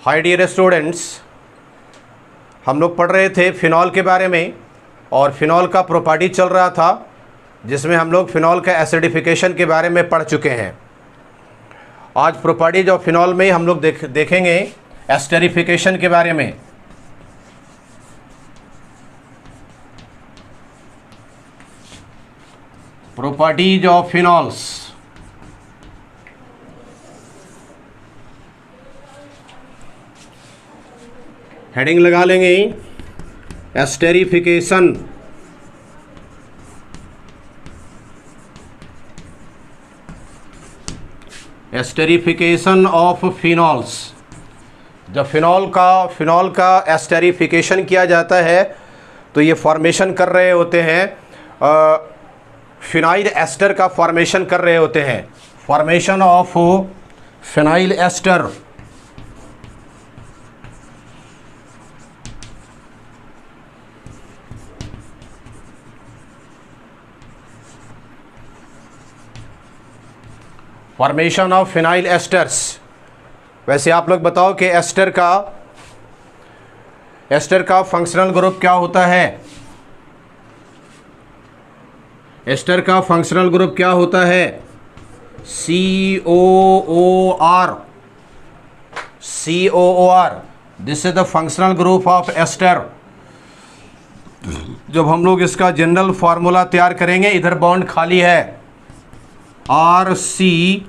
Hi dear students, हम लोग पढ़ रहे थे फिनॉल के बारे में और फिनॉल का प्रॉपर्टी चल रहा था जिसमें हम लोग फिनॉल का एसिडिफिकेशन के बारे में पढ़ चुके हैं। आज प्रॉपर्टीज ऑफ फिनॉल में हम लोग देखेंगे एस्टरिफिकेशन के बारे में। Properties of phenols. हेडिंग लगा लेंगे एस्टरिफिकेशन। Esterification of phenols. जब फिनॉल का एस्टरिफिकेशन किया जाता है तो ये फॉर्मेशन कर रहे होते हैं, फिनाइल एस्टर का फॉर्मेशन कर रहे होते हैं। Formation of phenyl ester. Formation of phenyl esters. वैसे आप लोग बताओ कि एस्टर का फंक्शनल ग्रुप क्या होता है? एस्टर का फंक्शनल ग्रुप क्या होता है? COOR। This is the functional group of ester. जब हम लोग इसका जनरल फार्मूला तैयार करेंगे, इधर बॉन्ड खाली है, RCOO।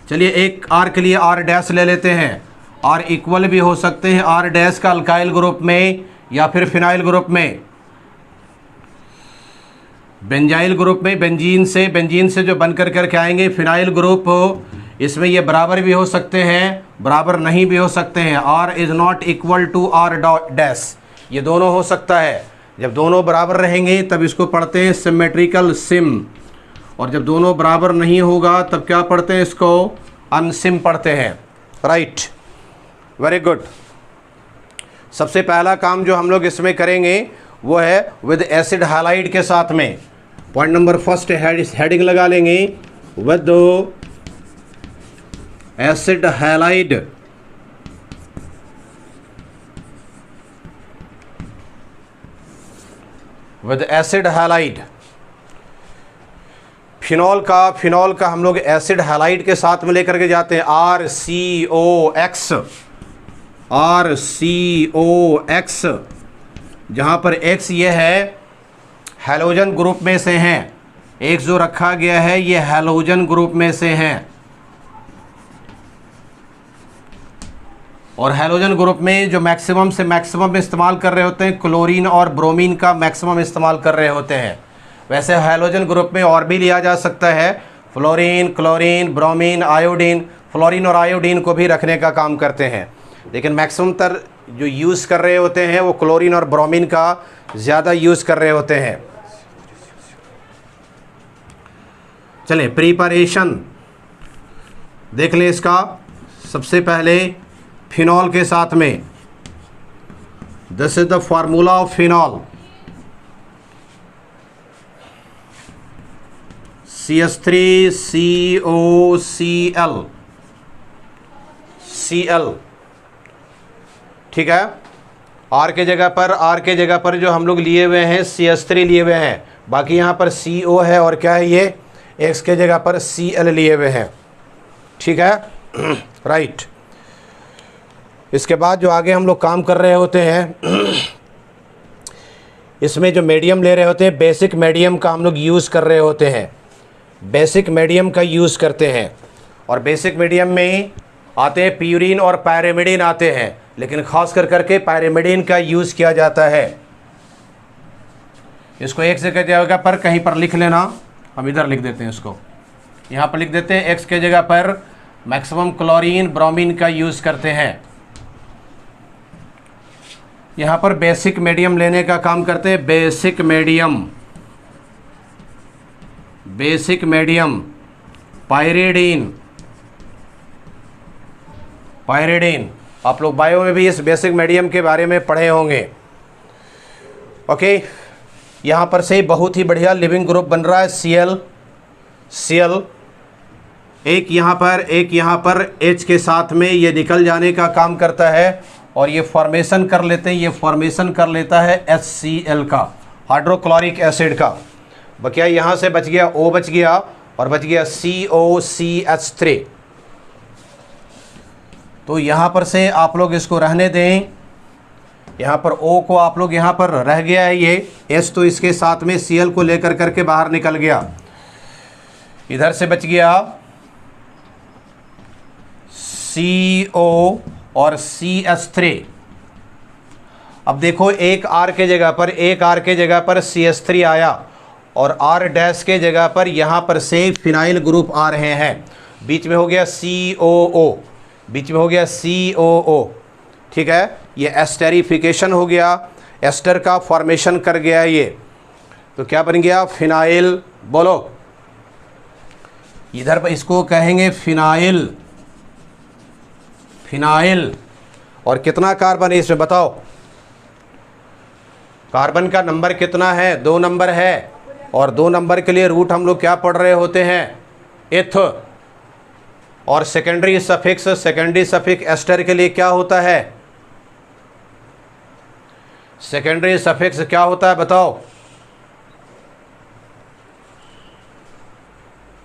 चलिए एक R के लिए R डैश ले लेते हैं। R इक्वल भी हो सकते हैं R डैश का अल्काइल ग्रुप में या फिर फिनाइल ग्रुप में। बेंजाइल ग्रुप में बेंजीन से जो बनकर करके आएंगे फिनाइल ग्रुप, इसमें ये बराबर भी हो सकते हैं, बराबर नहीं भी हो सकते हैं। R is not equal to R dash, ये दोनों हो सकता है। जब दोनों बराबर रहेंगे तब इसको पढ़ते हैं सिमेट्रिकल सिम, और जब दोनों बराबर नहीं होगा तब क्या पढ़ते हैं? इसको अनसिम पढ़ते हैं। Right, very good. सबसे पहला काम जो हम लोग इसमें करेंगे वो है विद एसिड हैलाइड के साथ में। पॉइंट नंबर फर्स्ट हेडिंग लगा लेंगे with acid halide. With acid halide. Phenol का हम लोग एसिड हैलाइड के साथ में लेकर के जाते हैं। RCOX, जहाँ पर X ये है हैलोजन ग्रुप में से हैं। X जो रखा गया है ये हैलोजन ग्रुप में से हैं, और हैलोजन ग्रुप में जो मैक्सिमम से मैक्सिमम इस्तेमाल कर रहे होते हैं, क्लोरीन और ब्रोमीन का मैक्सिमम इस्तेमाल कर रहे होते हैं। वैसे हैलोजन ग्रुप में और भी लिया जा सकता है, fluorine, chlorine, bromine, iodine. Fluorine और आयोडीन को भी रखने का काम करते हैं, लेकिन मैक्सिमम तर जो यूज़ कर रहे होते हैं वो क्लोरीन और ब्रोमीन का ज़्यादा यूज़ कर रहे होते हैं। चलें प्रिपरेशन देख लें इसका। सबसे पहले फिनॉल के साथ में, this is the formula of phenol. CH3COCl। ठीक है, R के जगह पर जो हम लोग लिए हुए हैं CH3 लिए हुए हैं, बाकी यहाँ पर CO है और क्या है ये X के जगह पर Cl लिए हुए हैं। ठीक है, राइट। इसके बाद जो आगे हम लोग काम कर रहे होते हैं, इसमें जो मीडियम ले रहे होते हैं, बेसिक मीडियम का हम लोग यूज़ कर रहे होते हैं। बेसिक मीडियम का यूज़ करते हैं, और बेसिक मीडियम में आते हैं प्यूरिन और पायरिमिडीन आते हैं, लेकिन ख़ास करके पायरिमिडीन का यूज़ किया जाता है। इसको एक जगह पर कहीं पर लिख लेना, हम इधर लिख देते हैं, इसको यहाँ पर लिख देते हैं। X के जगह पर मैक्सिमम क्लोरीन ब्रोमीन का यूज़ करते हैं। यहाँ पर बेसिक मीडियम लेने का काम करते हैं। Basic medium pyridine. आप लोग बायो में भी इस बेसिक मीडियम के बारे में पढ़े होंगे। ओके, यहाँ पर से बहुत ही बढ़िया लिविंग ग्रुप बन रहा है Cl एक यहाँ पर H के साथ में ये निकल जाने का काम करता है और ये फॉर्मेशन कर लेते हैं, ये फॉर्मेशन कर लेता है HCl का, हाइड्रोक्लोरिक एसिड का। बकिया यहाँ से बच गया O बच गया और बच गया COCH3। तो यहाँ पर से आप लोग इसको रहने दें, यहाँ पर O को आप लोग यहाँ पर रह गया है ये H, तो इसके साथ में Cl को लेकर करके बाहर निकल गया। इधर से बच गया CO और CH3। अब देखो एक R के जगह पर CH3 आया और R डैश के जगह पर यहाँ पर से फिनाइल ग्रुप आ रहे हैं। बीच में हो गया COO, ठीक है। ये एस्टेरिफिकेशन हो गया, एस्टर का फॉर्मेशन कर गया ये, तो क्या बन गया? फिनाइल। बोलो, इधर पर इसको कहेंगे फिनाइल। और कितना कार्बन है इसमें बताओ? कार्बन का नंबर कितना है? 2 नंबर है। और 2 नंबर के लिए रूट हम लोग क्या पढ़ रहे होते हैं? एथ। और सेकेंडरी सफिक्स एस्टर के लिए क्या होता है? सेकेंडरी सफिक्स क्या होता है बताओ?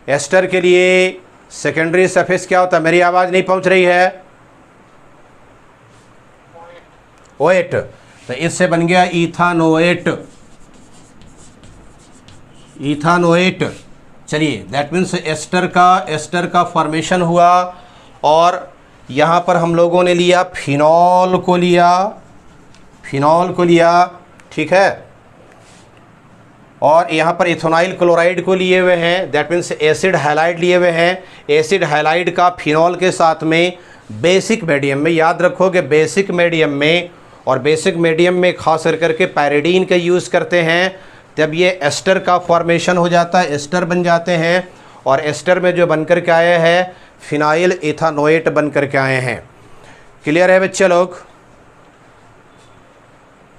एस्टर के लिए सेकेंडरी सफिक्स क्या होता है? मेरी आवाज़ नहीं पहुंच रही है। ओएट। तो इससे बन गया इथानोएट। चलिए, दैट मीन्स एस्टर का फॉर्मेशन हुआ और यहाँ पर हम लोगों ने लिया फिनॉल को लिया, ठीक है। और यहाँ पर इथेनॉइल क्लोराइड को लिए हुए हैं, दैट मीन्स एसिड हैलाइड लिए हुए हैं। एसिड हैलाइड का फिनॉल के साथ में बेसिक मीडियम में, याद रखोगे बेसिक मीडियम में खास करके पैरिडीन का यूज़ करते हैं, तब ये एस्टर का फॉर्मेशन हो जाता है, एस्टर बन जाते हैं। और एस्टर में जो बनकर के आए हैं फिनाइल इथानोएट बनकर के आए हैं। क्लियर है बच्चे लोग?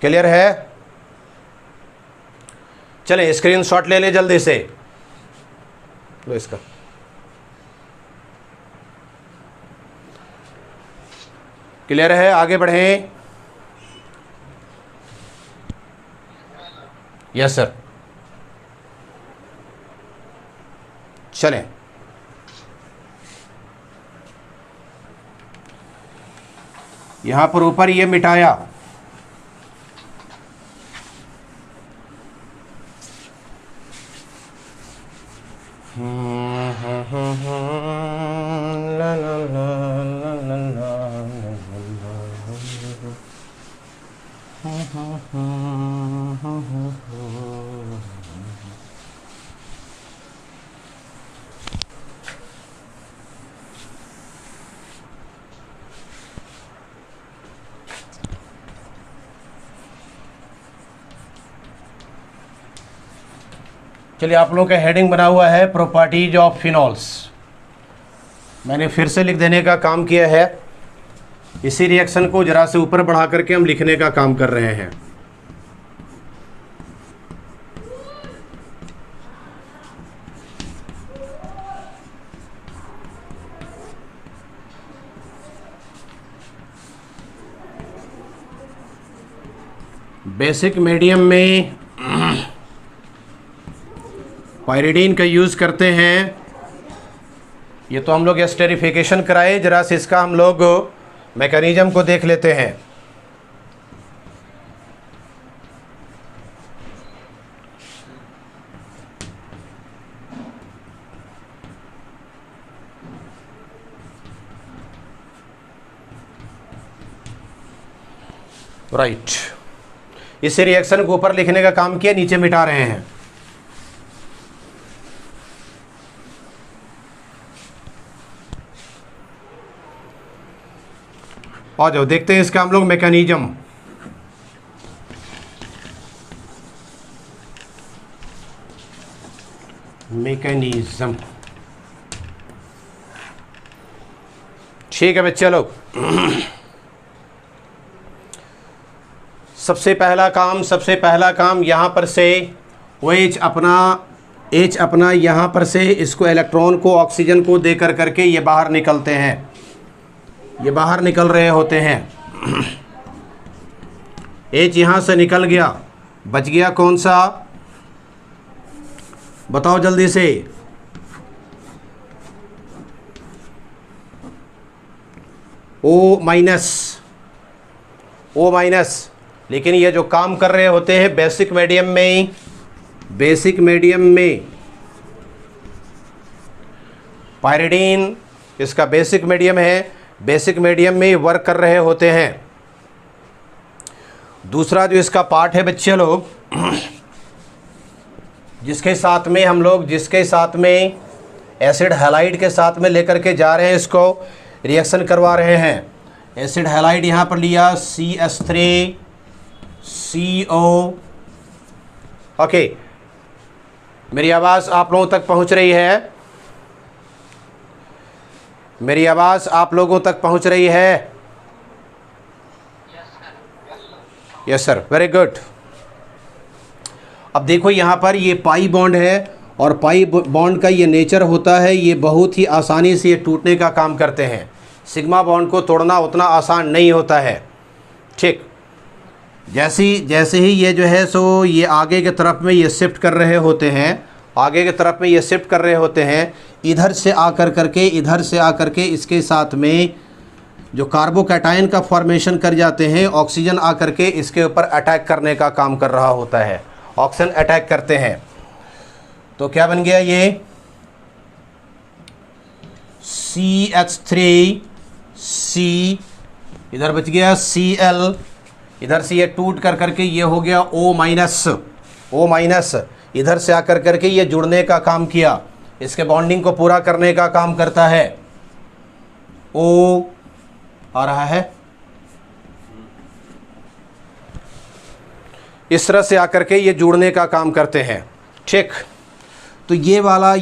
क्लियर है? चलें स्क्रीनशॉट ले लें जल्दी से, लो इसका। क्लियर है? आगे बढ़ें। Yes sir. चलें, यहां पर ऊपर ये मिटाया, चलिए आप लोगों का हेडिंग बना हुआ है प्रॉपर्टीज ऑफ फिनॉल्स। मैंने फिर से लिख देने का काम किया है, इसी रिएक्शन को जरा से ऊपर बढ़ा करके हम लिखने का काम कर रहे हैं। बेसिक मीडियम में पायरिडीन का यूज़ करते हैं। ये तो हम लोग एस्टेरिफिकेशन कराए, जरा से इसका हम लोग मैकेनिज्म को देख लेते हैं। राइट, इस रिएक्शन को ऊपर लिखने का काम किया, नीचे मिटा रहे हैं। आ जाओ देखते हैं इसका हम लोग मैकेनिज्म। ठीक है बच्चे लोग, सबसे पहला काम यहाँ पर से OH अपना H अपना यहाँ पर से इसको इलेक्ट्रॉन को ऑक्सीजन को दे कर करके ये बाहर निकलते हैं, ये बाहर निकल रहे होते हैं। H यहाँ से निकल गया, बच गया कौन सा, बताओ जल्दी से। O minus, O minus. लेकिन ये जो काम कर रहे होते हैं बेसिक मीडियम में, बेसिक मीडियम में पायरिडीन इसका बेसिक मीडियम है, बेसिक मीडियम में वर्क कर रहे होते हैं। दूसरा जो इसका पार्ट है बच्चे लोग, जिसके साथ में हम लोग, जिसके साथ में एसिड हैलाइड के साथ में लेकर के जा रहे हैं, इसको रिएक्शन करवा रहे हैं। एसिड हैलाइड यहाँ पर लिया CH3CO। ओके, मेरी आवाज़ आप लोगों तक पहुँच रही है? मेरी आवाज़ आप लोगों तक पहुँच रही है? Yes sir, very good. अब देखो यहाँ पर ये पाई बॉन्ड है, और पाई बॉन्ड का ये नेचर होता है, ये बहुत ही आसानी से ये टूटने का काम करते हैं। सिग्मा बॉन्ड को तोड़ना उतना आसान नहीं होता है। ठीक, जैसे ही ये जो है सो ये आगे की तरफ में ये शिफ्ट कर रहे होते हैं, आगे की तरफ में ये शिफ्ट कर रहे होते हैं, इधर से आकर करके, इधर से आकर के इसके साथ में जो कार्बोकैटायन का फॉर्मेशन कर जाते हैं, ऑक्सीजन आकर के इसके ऊपर अटैक करने का काम कर रहा होता है, ऑक्सीजन अटैक करते हैं। तो क्या बन गया ये CH3C, इधर बच गया Cl, इधर से ये टूट कर करके ये हो गया O माइनस, O माइनस। इधर से आकर करके ये जुड़ने का काम किया, इसके बॉन्डिंग को पूरा करने का काम करता है। O आ रहा है, इस तरह से आकर के ये जुड़ने का काम करते हैं। ठीक, तो ये वाला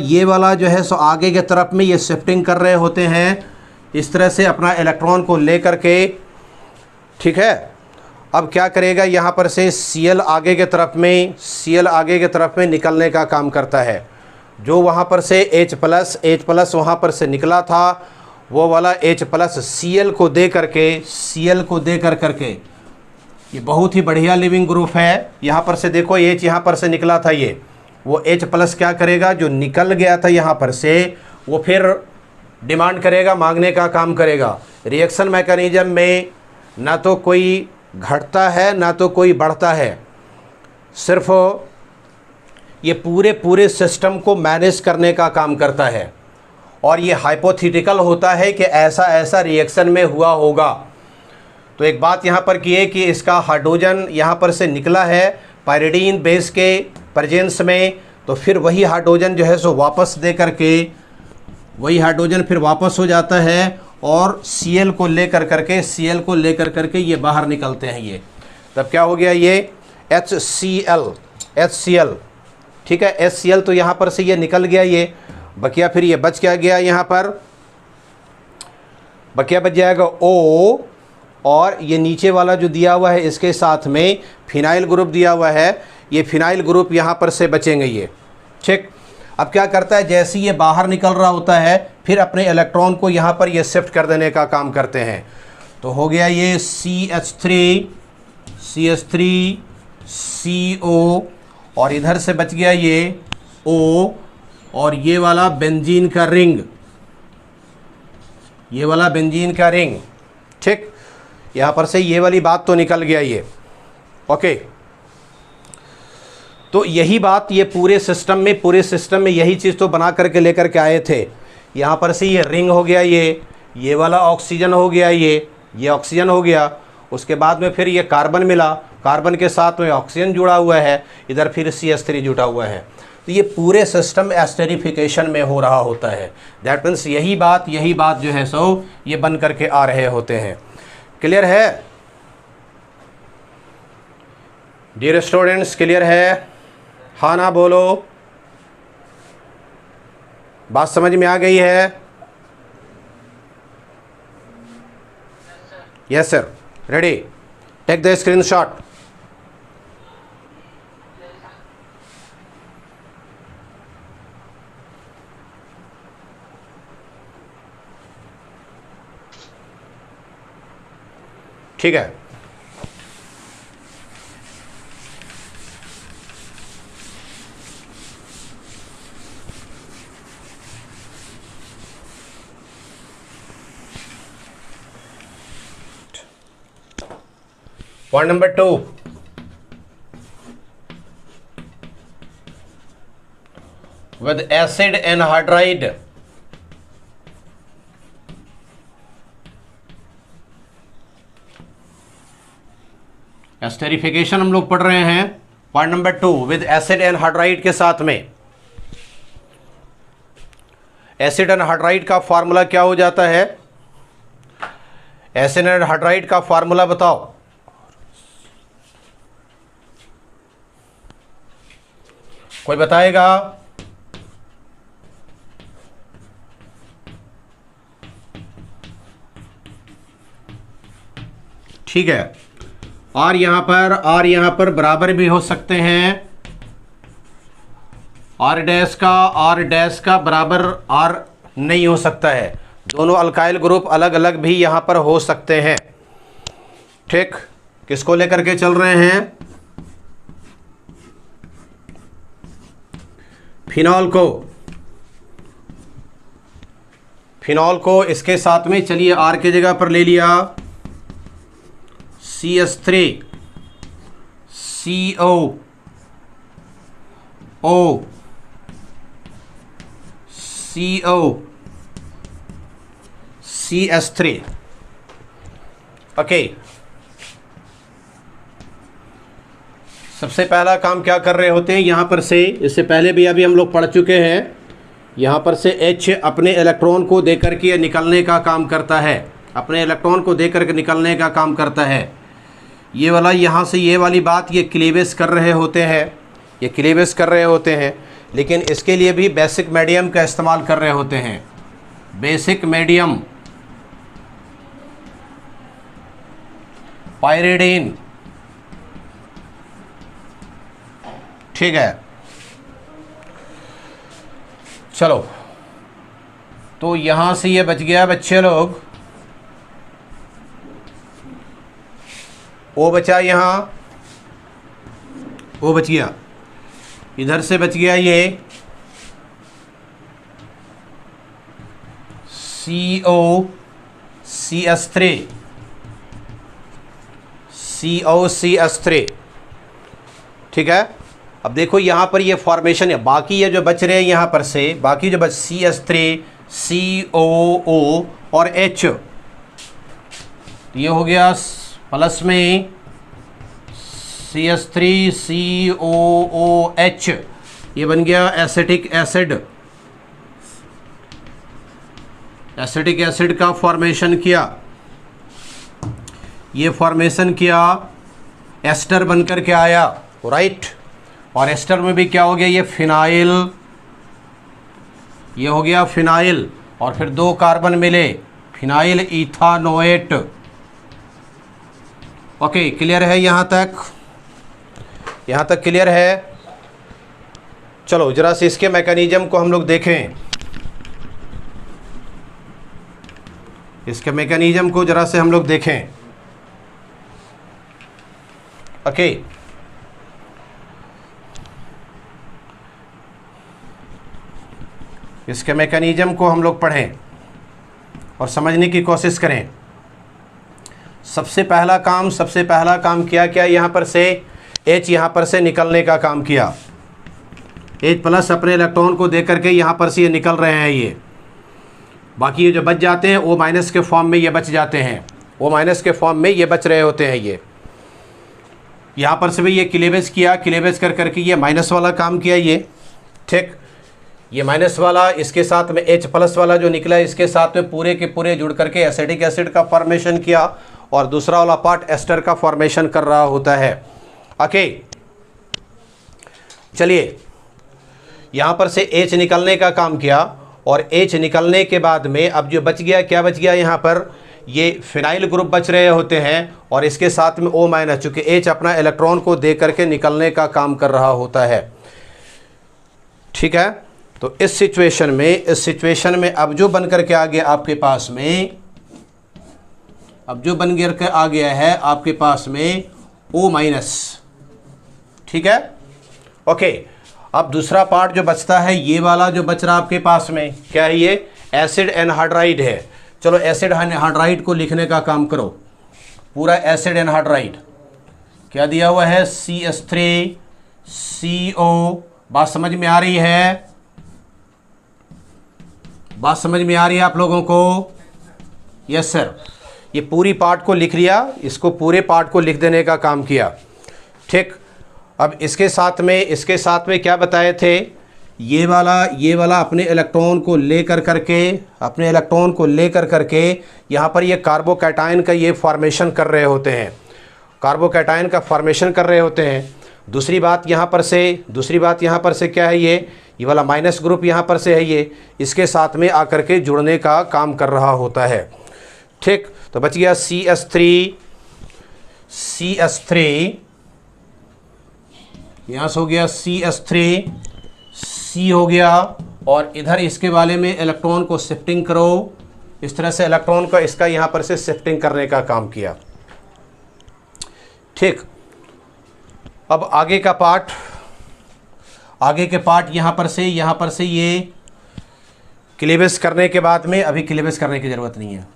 जो है सो आगे के तरफ में ये शिफ्टिंग कर रहे होते हैं, इस तरह से अपना इलेक्ट्रॉन को ले करके। ठीक है, अब क्या करेगा, यहाँ पर से Cl आगे के तरफ में, Cl आगे के तरफ में निकलने का काम करता है। जो वहाँ पर से H प्लस वहाँ पर से निकला था, वो वाला H प्लस Cl को दे करके ये बहुत ही बढ़िया लिविंग ग्रुप है। यहाँ पर से देखो H यहाँ पर से निकला था, ये वो H प्लस क्या करेगा, जो निकल गया था यहाँ पर से, वो फिर डिमांड करेगा, मांगने का काम करेगा। रिएक्शन मैकेनिज्म में ना तो कोई घटता है ना तो कोई बढ़ता है, सिर्फ ये पूरे सिस्टम को मैनेज करने का काम करता है। और ये हाइपोथेटिकल होता है कि ऐसा रिएक्शन में हुआ होगा। तो एक बात यहाँ पर की है कि इसका हाइड्रोजन यहाँ पर से निकला है पायरिडीन बेस के प्रेजेंस में, तो फिर वही हाइड्रोजन जो है सो वापस दे करके, वही हाइड्रोजन फिर वापस हो जाता है और Cl को लेकर करके ये बाहर निकलते हैं। ये तब क्या हो गया, ये HCl। ठीक है, HCl तो यहाँ पर से ये निकल गया, ये बकिया, फिर ये बच क्या गया, यहाँ पर बकिया बच जाएगा O, और ये नीचे वाला जो दिया हुआ है इसके साथ में फिनाइल ग्रुप दिया हुआ है, ये फिनाइल ग्रुप यहाँ पर से बचेंगे ये। ठीक, अब क्या करता है, जैसे ये बाहर निकल रहा होता है, फिर अपने इलेक्ट्रॉन को यहाँ पर ये शिफ्ट कर देने का काम करते हैं। तो हो गया ये CH3CO, और इधर से बच गया ये O, और ये वाला बेंजीन का रिंग, ये वाला बेंजीन का रिंग। ठीक, यहाँ पर से ये वाली बात तो निकल गया ये। ओके, तो यही बात ये पूरे सिस्टम में यही चीज़ तो बना करके लेकर के आए थे। यहाँ पर से ये रिंग हो गया, ये वाला ऑक्सीजन हो गया, ये ऑक्सीजन हो गया। उसके बाद में फिर ये कार्बन मिला, कार्बन के साथ में ऑक्सीजन जुड़ा हुआ है, इधर फिर CH3 जुड़ा हुआ है। तो ये पूरे सिस्टम एस्टेरिफिकेशन में हो रहा होता है। दैट मीन्स यही बात जो है सो ये बन करके आ रहे होते हैं। क्लियर है डियर स्टूडेंट्स, क्लियर है? हाँ ना बोलो, बात समझ में आ गई है? Yes sir, ready, take the screenshot. ठीक है। Point number 2, with acid anhydride esterification हम लोग पढ़ रहे हैं। Point number 2, with acid anhydride के साथ में। एसिड एनहाइड्राइड का फार्मूला क्या हो जाता है? एसिड एनहाइड्राइड का फार्मूला बताओ। कोई बताएगा? ठीक है। और यहां पर बराबर भी हो सकते हैं। आर डैश का बराबर आर नहीं हो सकता है। दोनों अल्काइल ग्रुप अलग अलग भी यहां पर हो सकते हैं। ठीक, किसको लेकर के चल रहे हैं? फिनॉल को इसके साथ में चलिए आर की जगह पर ले लिया CH3 CH3। ओके, सबसे पहला काम क्या कर रहे होते हैं यहां पर से? इससे पहले भी अभी हम लोग पढ़ चुके हैं। यहां पर से H अपने इलेक्ट्रॉन को देकर के निकलने का काम करता है, अपने इलेक्ट्रॉन को देकर के निकलने का काम करता है। ये वाला यहाँ से ये वाली बात ये क्लीवेज कर रहे होते हैं, लेकिन इसके लिए भी बेसिक मीडियम का इस्तेमाल कर रहे होते हैं। बेसिक मीडियम पायरिडीन, ठीक है। चलो, तो यहाँ से ये बच गया बच्चे लोग। ओ बचा, यहाँ ओ बच गया, इधर से बच गया ये COCH3, ठीक है। अब देखो यहाँ पर ये फॉर्मेशन है, बाकी ये जो बच रहे हैं यहाँ पर से, बाकी जो बच CH3 COO और H, ये हो गया प्लस में CH3 COOH, ये बन गया एसिटिक एसिड का फॉर्मेशन किया। ये फॉर्मेशन किया, एस्टर बनकर के आया, राइट। और एस्टर में भी क्या हो गया? ये फिनाइल, ये हो गया फिनाइल, और फिर 2 कार्बन मिले, फिनाइल इथानोएट। ओके, क्लियर है यहाँ तक क्लियर है? चलो जरा से इसके मैकेनिज्म को हम लोग देखें, इसके मैकेनिज्म को जरा से हम लोग देखें। ओके, इसके मैकेनिज्म को हम लोग पढ़ें और समझने की कोशिश करें। सबसे पहला काम क्या यहाँ पर से H यहाँ पर से निकलने का काम किया। H प्लस अपने इलेक्ट्रॉन को दे करके यहाँ पर से ये निकल रहे हैं। ये बाकी ये जो बच जाते हैं O माइनस के फॉर्म में ये बच जाते हैं, O माइनस के फॉर्म में ये बच रहे होते हैं। ये यहाँ पर से भी ये क्लीवेज किया, क्लीवेज कर करके ये माइनस वाला काम किया ये, ठीक। ये माइनस वाला इसके साथ में H प्लस वाला जो निकला इसके साथ में पूरे के पूरे जुड़ करके एसिडिक एसिड का फॉर्मेशन किया, और दूसरा वाला पार्ट एस्टर का फॉर्मेशन कर रहा होता है। ओके, चलिए यहाँ पर से H निकलने का काम किया, और H निकलने के बाद में अब जो बच गया, क्या बच गया यहाँ पर? ये फिनाइल ग्रुप बच रहे होते हैं, और इसके साथ में O माइनस, चूँकि H अपना इलेक्ट्रॉन को दे करके निकलने का काम कर रहा होता है, ठीक है। तो इस सिचुएशन में अब जो बन करके आ गया आपके पास में अब जो बन गिर के आ गया है आपके पास में O-, ठीक है। ओके, अब दूसरा पार्ट जो बचता है, ये वाला जो बच रहा आपके पास में क्या है, ये एसिड एनहाइड्राइड है। चलो एसिड एनहाइड्राइड को लिखने का काम करो, पूरा एसिड एनहाइड्राइड क्या दिया हुआ है, CH3CO। बात समझ में आ रही है? बात समझ में आ रही है आप लोगों को? Yes sir. ये पूरी पार्ट को लिख लिया, इसको पूरे पार्ट को लिख देने का काम किया, ठीक। अब इसके साथ में क्या बताए थे, ये वाला अपने इलेक्ट्रॉन को लेकर करके यहाँ पर ये कार्बोकैटायन का ये फॉर्मेशन कर रहे होते हैं, कार्बोकैटायन का फॉर्मेशन कर रहे होते हैं। दूसरी बात यहाँ पर से क्या है, ये वाला माइनस ग्रुप यहाँ पर से है, ये इसके साथ में आकर के जुड़ने का काम कर रहा होता है, ठीक। तो बच गया CH3 यहाँ से हो गया CH3, C हो गया, और इधर इसके वाले में इलेक्ट्रॉन को शिफ्टिंग करो, इस तरह से इलेक्ट्रॉन का इसका यहाँ पर से शिफ्टिंग करने का काम किया, ठीक। अब आगे के पार्ट यहाँ पर से ये क्लीवेज करने के बाद में, अभी क्लीवेज करने की ज़रूरत नहीं है,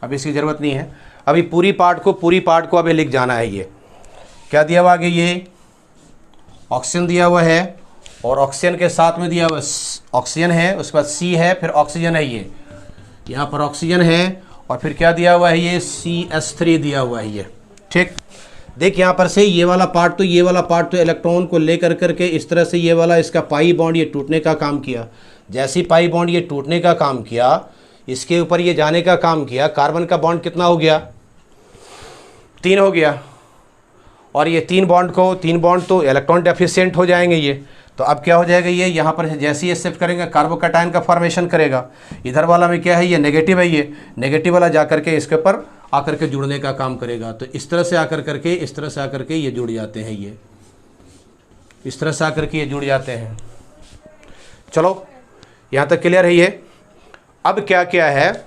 अभी इसकी ज़रूरत नहीं है। अभी पूरी पार्ट को अभी लिख जाना है। ये क्या दिया हुआ आगे, ये ऑक्सीजन दिया हुआ है, और ऑक्सीजन के साथ में दिया हुआ ऑक्सीजन है, उसके बाद C है, फिर ऑक्सीजन है, ये यहाँ पर ऑक्सीजन है, और फिर क्या दिया हुआ है, ये CH3 दिया हुआ है, ये ठीक। देख यहाँ पर से ये वाला पार्ट तो इलेक्ट्रॉन को लेकर करके इस तरह से ये वाला इसका पाई बॉन्ड ये टूटने का काम किया। जैसे ही पाई बॉन्ड ये टूटने का काम किया, इसके ऊपर ये जाने का काम किया, कार्बन का बॉन्ड कितना हो गया, 3 हो गया, और ये 3 बॉन्ड तो इलेक्ट्रॉन डेफिशिएंट हो जाएंगे ये। तो अब क्या हो जाएगा, ये यहाँ पर जैसे ही शिफ्ट करेंगे कार्बोकैटायन का फॉर्मेशन करेगा। इधर वाला में क्या है, ये नेगेटिव है, ये नेगेटिव वाला जा करके इसके ऊपर आकर के जुड़ने का काम करेगा। तो इस तरह से आकर करके ये जुड़ जाते हैं, ये इस तरह से आकर के ये जुड़ जाते हैं। चलो यहाँ तक क्लियर है ये। अब क्या क्या है,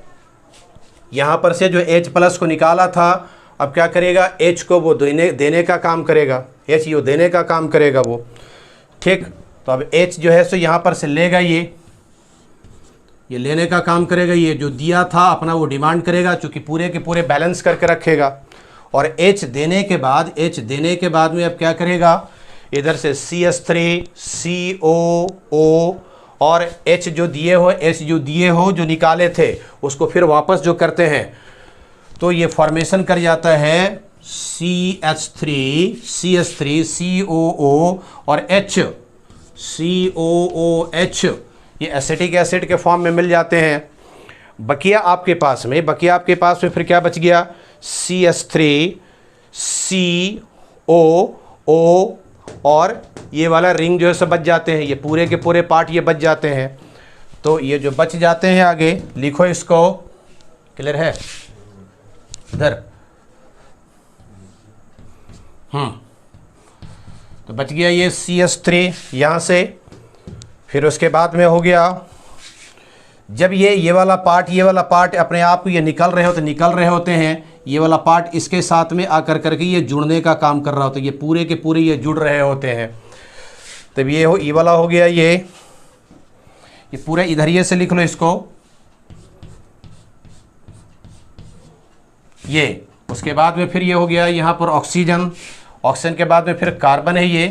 यहाँ पर से जो H+ को निकाला था, अब क्या करेगा, H को वो देने का काम करेगा, H ये देने का काम करेगा वो, ठीक। तो अब H जो है सो यहाँ पर से लेगा, ये लेने का काम करेगा, ये जो दिया था अपना वो डिमांड करेगा, चूँकि पूरे के पूरे बैलेंस करके रखेगा। और H देने के बाद में अब क्या करेगा, इधर से CH3 COO और H जो दिए हो जो निकाले थे उसको फिर वापस जो करते हैं, तो ये फॉर्मेशन कर जाता है CH3 COO और H COOH, ये एसिटिक एसिड के फॉर्म में मिल जाते हैं। बकिया आपके पास में फिर क्या बच गया, CH3 COO और ये वाला रिंग जो है सब बच जाते हैं, ये पूरे के पूरे पार्ट ये बच जाते हैं। तो ये जो बच जाते हैं आगे लिखो इसको, क्लियर है इधर, तो बच गया ये CH3 यहाँ से। फिर उसके बाद में हो गया, जब ये वाला पार्ट अपने आप को ये निकल रहे होते हैं, ये वाला पार्ट इसके साथ में आकर करके ये जुड़ने का काम कर रहा होता है, ये पूरे के पूरे ये जुड़ रहे होते हैं। तब ये वाला हो गया, ये पूरे इधर ये से लिख लो इसको, ये। उसके बाद में फिर ये हो गया यहाँ पर ऑक्सीजन के बाद में फिर कार्बन है, ये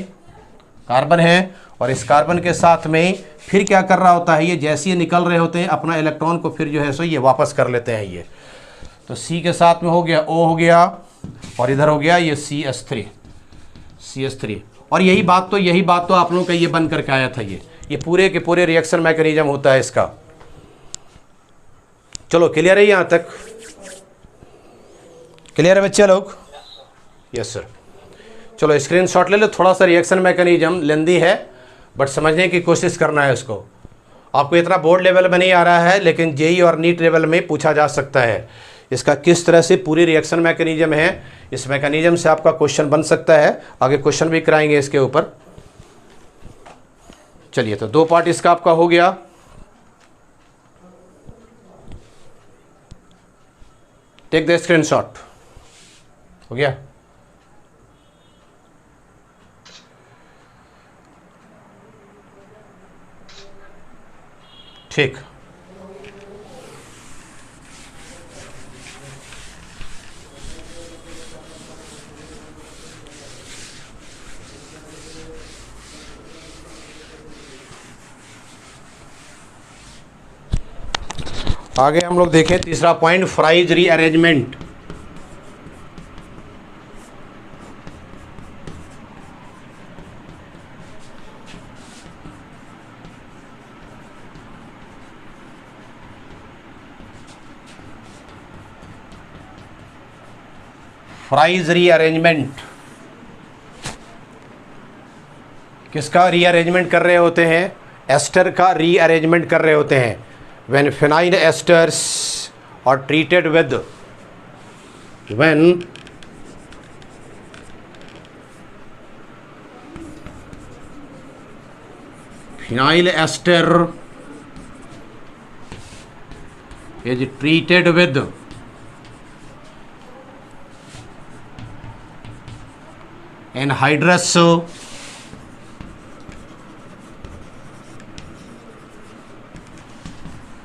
कार्बन है, और इस कार्बन के साथ में फिर क्या कर रहा होता है, ये जैसे ये निकल रहे होते हैं अपना इलेक्ट्रॉन को फिर जो है सो ये वापस कर लेते हैं ये। तो C के साथ में हो गया O हो गया, और इधर हो गया ये CH3। और यही बात तो आप लोगों का ये बन करके आया था, ये पूरे के पूरे रिएक्शन मैकेनिज्म होता है इसका। चलो क्लियर है यहाँ तक, क्लियर है बच्चे लोग? Yes sir. चलो स्क्रीनशॉट ले लो, थोड़ा सा रिएक्शन मैकेनिज्म लेंदी है बट समझने की कोशिश करना है उसको। आपको इतना बोर्ड लेवल में नहीं आ रहा है, लेकिन जेई और नीट लेवल में पूछा जा सकता है इसका किस तरह से पूरी रिएक्शन मैकेनिज्म है। इस मैकेनिज्म से आपका क्वेश्चन बन सकता है, आगे क्वेश्चन भी कराएंगे इसके ऊपर। चलिए, तो 2 पार्ट इसका आपका हो गया। Take the screenshot. हो गया? ठीक। आगे हम लोग देखें तीसरा point, Fries rearrangement. Fries rearrangement किसका रीअरेंजमेंट कर रहे होते हैं? एस्टर का रीअरेंजमेंट कर रहे होते हैं। When phenyl esters are treated with phenyl ester is treated with anhydrous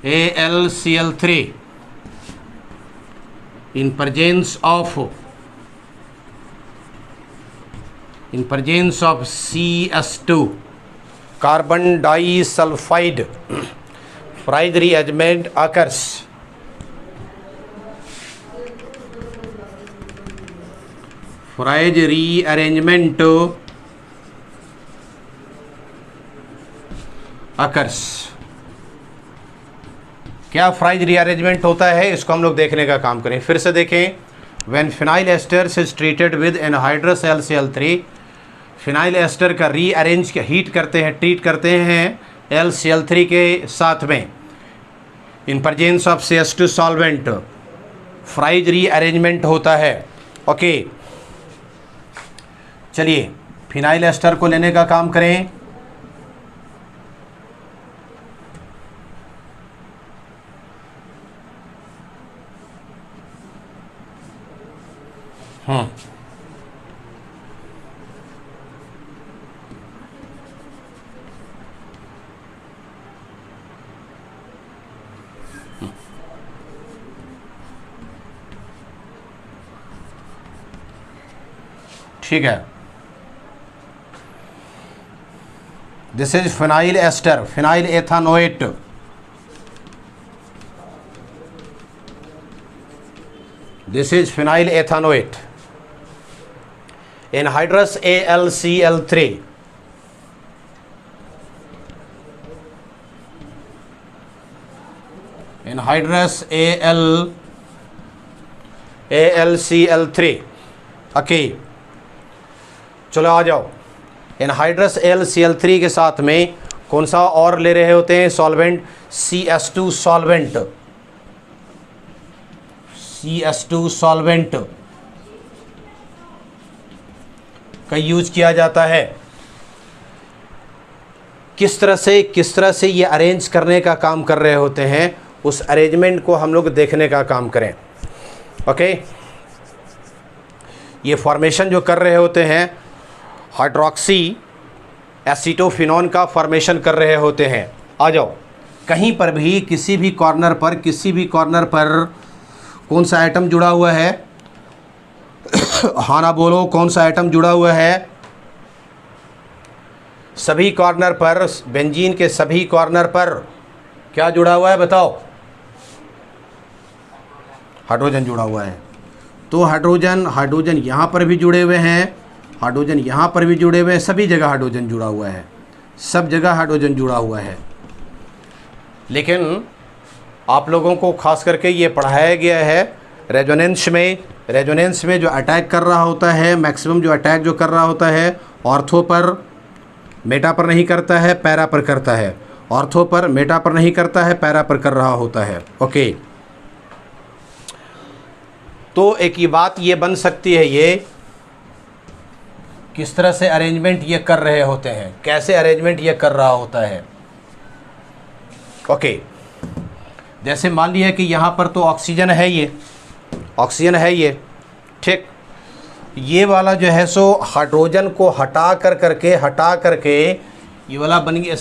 AlCl3 in presence of CS2 carbon disulfide, Fried's rearrangement occurs. Fried's rearrangement occurs। क्या फ्राइज रीअरेंजमेंट होता है, इसको हम लोग देखने का काम करें। फिर से देखें, when phenyl esters is treated with anhydrous LCl3, phenyl ester का रीअरेंज हीट करते हैं, ट्रीट करते हैं LCl3 के साथ में in presence of CS2 solvent, Fries rearrangement होता है। ओके, चलिए फिनाइल एस्टर को लेने का काम करें। ठीक है, this is phenyl ester, phenyl ethanoate. This is phenyl ethanoate, anhydrous AlCl3, anhydrous AlCl3। Okay, चलो आ जाओ। एनहाइड्रस AlCl3 के साथ में कौन सा और ले रहे होते हैं solvent? CS2 solvent, CS2 solvent का यूज किया जाता है। किस तरह से ये अरेंज करने का काम कर रहे होते हैं, उस अरेंजमेंट को हम लोग देखने का काम करें। ओके, ये फॉर्मेशन जो कर रहे होते हैं, हाइड्रोक्सी एसीटोफिनोन का फॉर्मेशन कर रहे होते हैं। आ जाओ, कहीं पर भी किसी भी कॉर्नर पर कौन सा आइटम जुड़ा हुआ है? हाँ ना बोलो, कौन सा आइटम जुड़ा हुआ है? सभी कॉर्नर पर, बेंजीन के सभी कॉर्नर पर क्या जुड़ा हुआ है बताओ? हाइड्रोजन जुड़ा हुआ है। तो हाइड्रोजन यहाँ पर भी जुड़े हुए हैं, हाइड्रोजन यहाँ पर भी जुड़े हुए हैं, सभी जगह हाइड्रोजन जुड़ा हुआ है, सब जगह हाइड्रोजन जुड़ा हुआ है। लेकिन आप लोगों को खास करके ये पढ़ाया गया है रेजोनेंस में जो अटैक कर रहा होता है, मैक्सिमम जो अटैक जो कर रहा होता है, ऑर्थो पर, मेटा पर नहीं करता है, पैरा पर करता है। ऑर्थो पर, मेटा पर नहीं करता है, पैरा पर कर रहा होता है। ओके, तो एक ही बात ये बन सकती है, ये किस तरह से अरेंजमेंट ये कर रहे होते हैं, कैसे अरेंजमेंट ये कर रहा होता है। ओके, जैसे मान लिया कि यहाँ पर तो ऑक्सीजन है, ये ऑक्सीजन है ये, ठीक। ये वाला जो है सो हाइड्रोजन को हटा करके ये वाला बन गया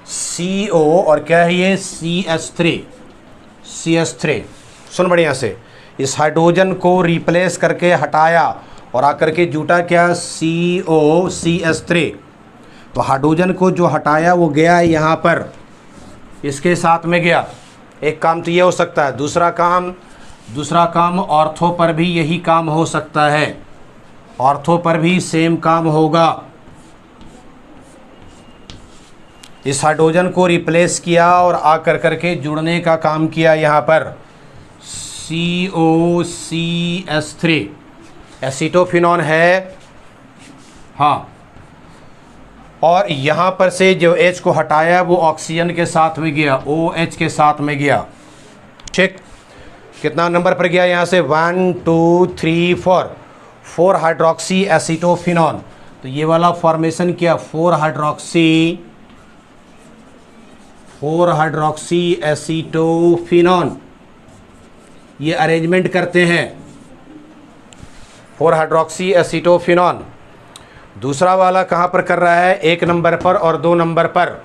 CO और क्या है ये CH3। सुन बढ़िया से, इस हाइड्रोजन को रिप्लेस करके हटाया और आकर के जुटा क्या CH3। तो हाइड्रोजन को जो हटाया वो गया यहाँ पर, इसके साथ में गया। एक काम तो ये हो सकता है, दूसरा काम ऑर्थो पर भी यही काम हो सकता है, ऑर्थो पर भी सेम काम होगा। इस हाइड्रोजन को रिप्लेस किया और आकर करके जुड़ने का काम किया यहाँ पर COCH3, एसीटोफिनॉन है, हाँ। और यहाँ पर से जो H को हटाया वो ऑक्सीजन के साथ में गया, OH के साथ में गया, ठीक। कितना नंबर पर गया यहाँ से 1 2 3 4 हाइड्रोक्सी एसीटोफिनॉन। तो ये वाला फॉर्मेशन किया 4 हाइड्रोक्सी एसीटोफिनॉन। ये अरेंजमेंट करते हैं 4 हाइड्रोक्सी एसीटोफिनॉन। दूसरा वाला कहाँ पर कर रहा है, 1 नंबर पर और 2 नंबर पर,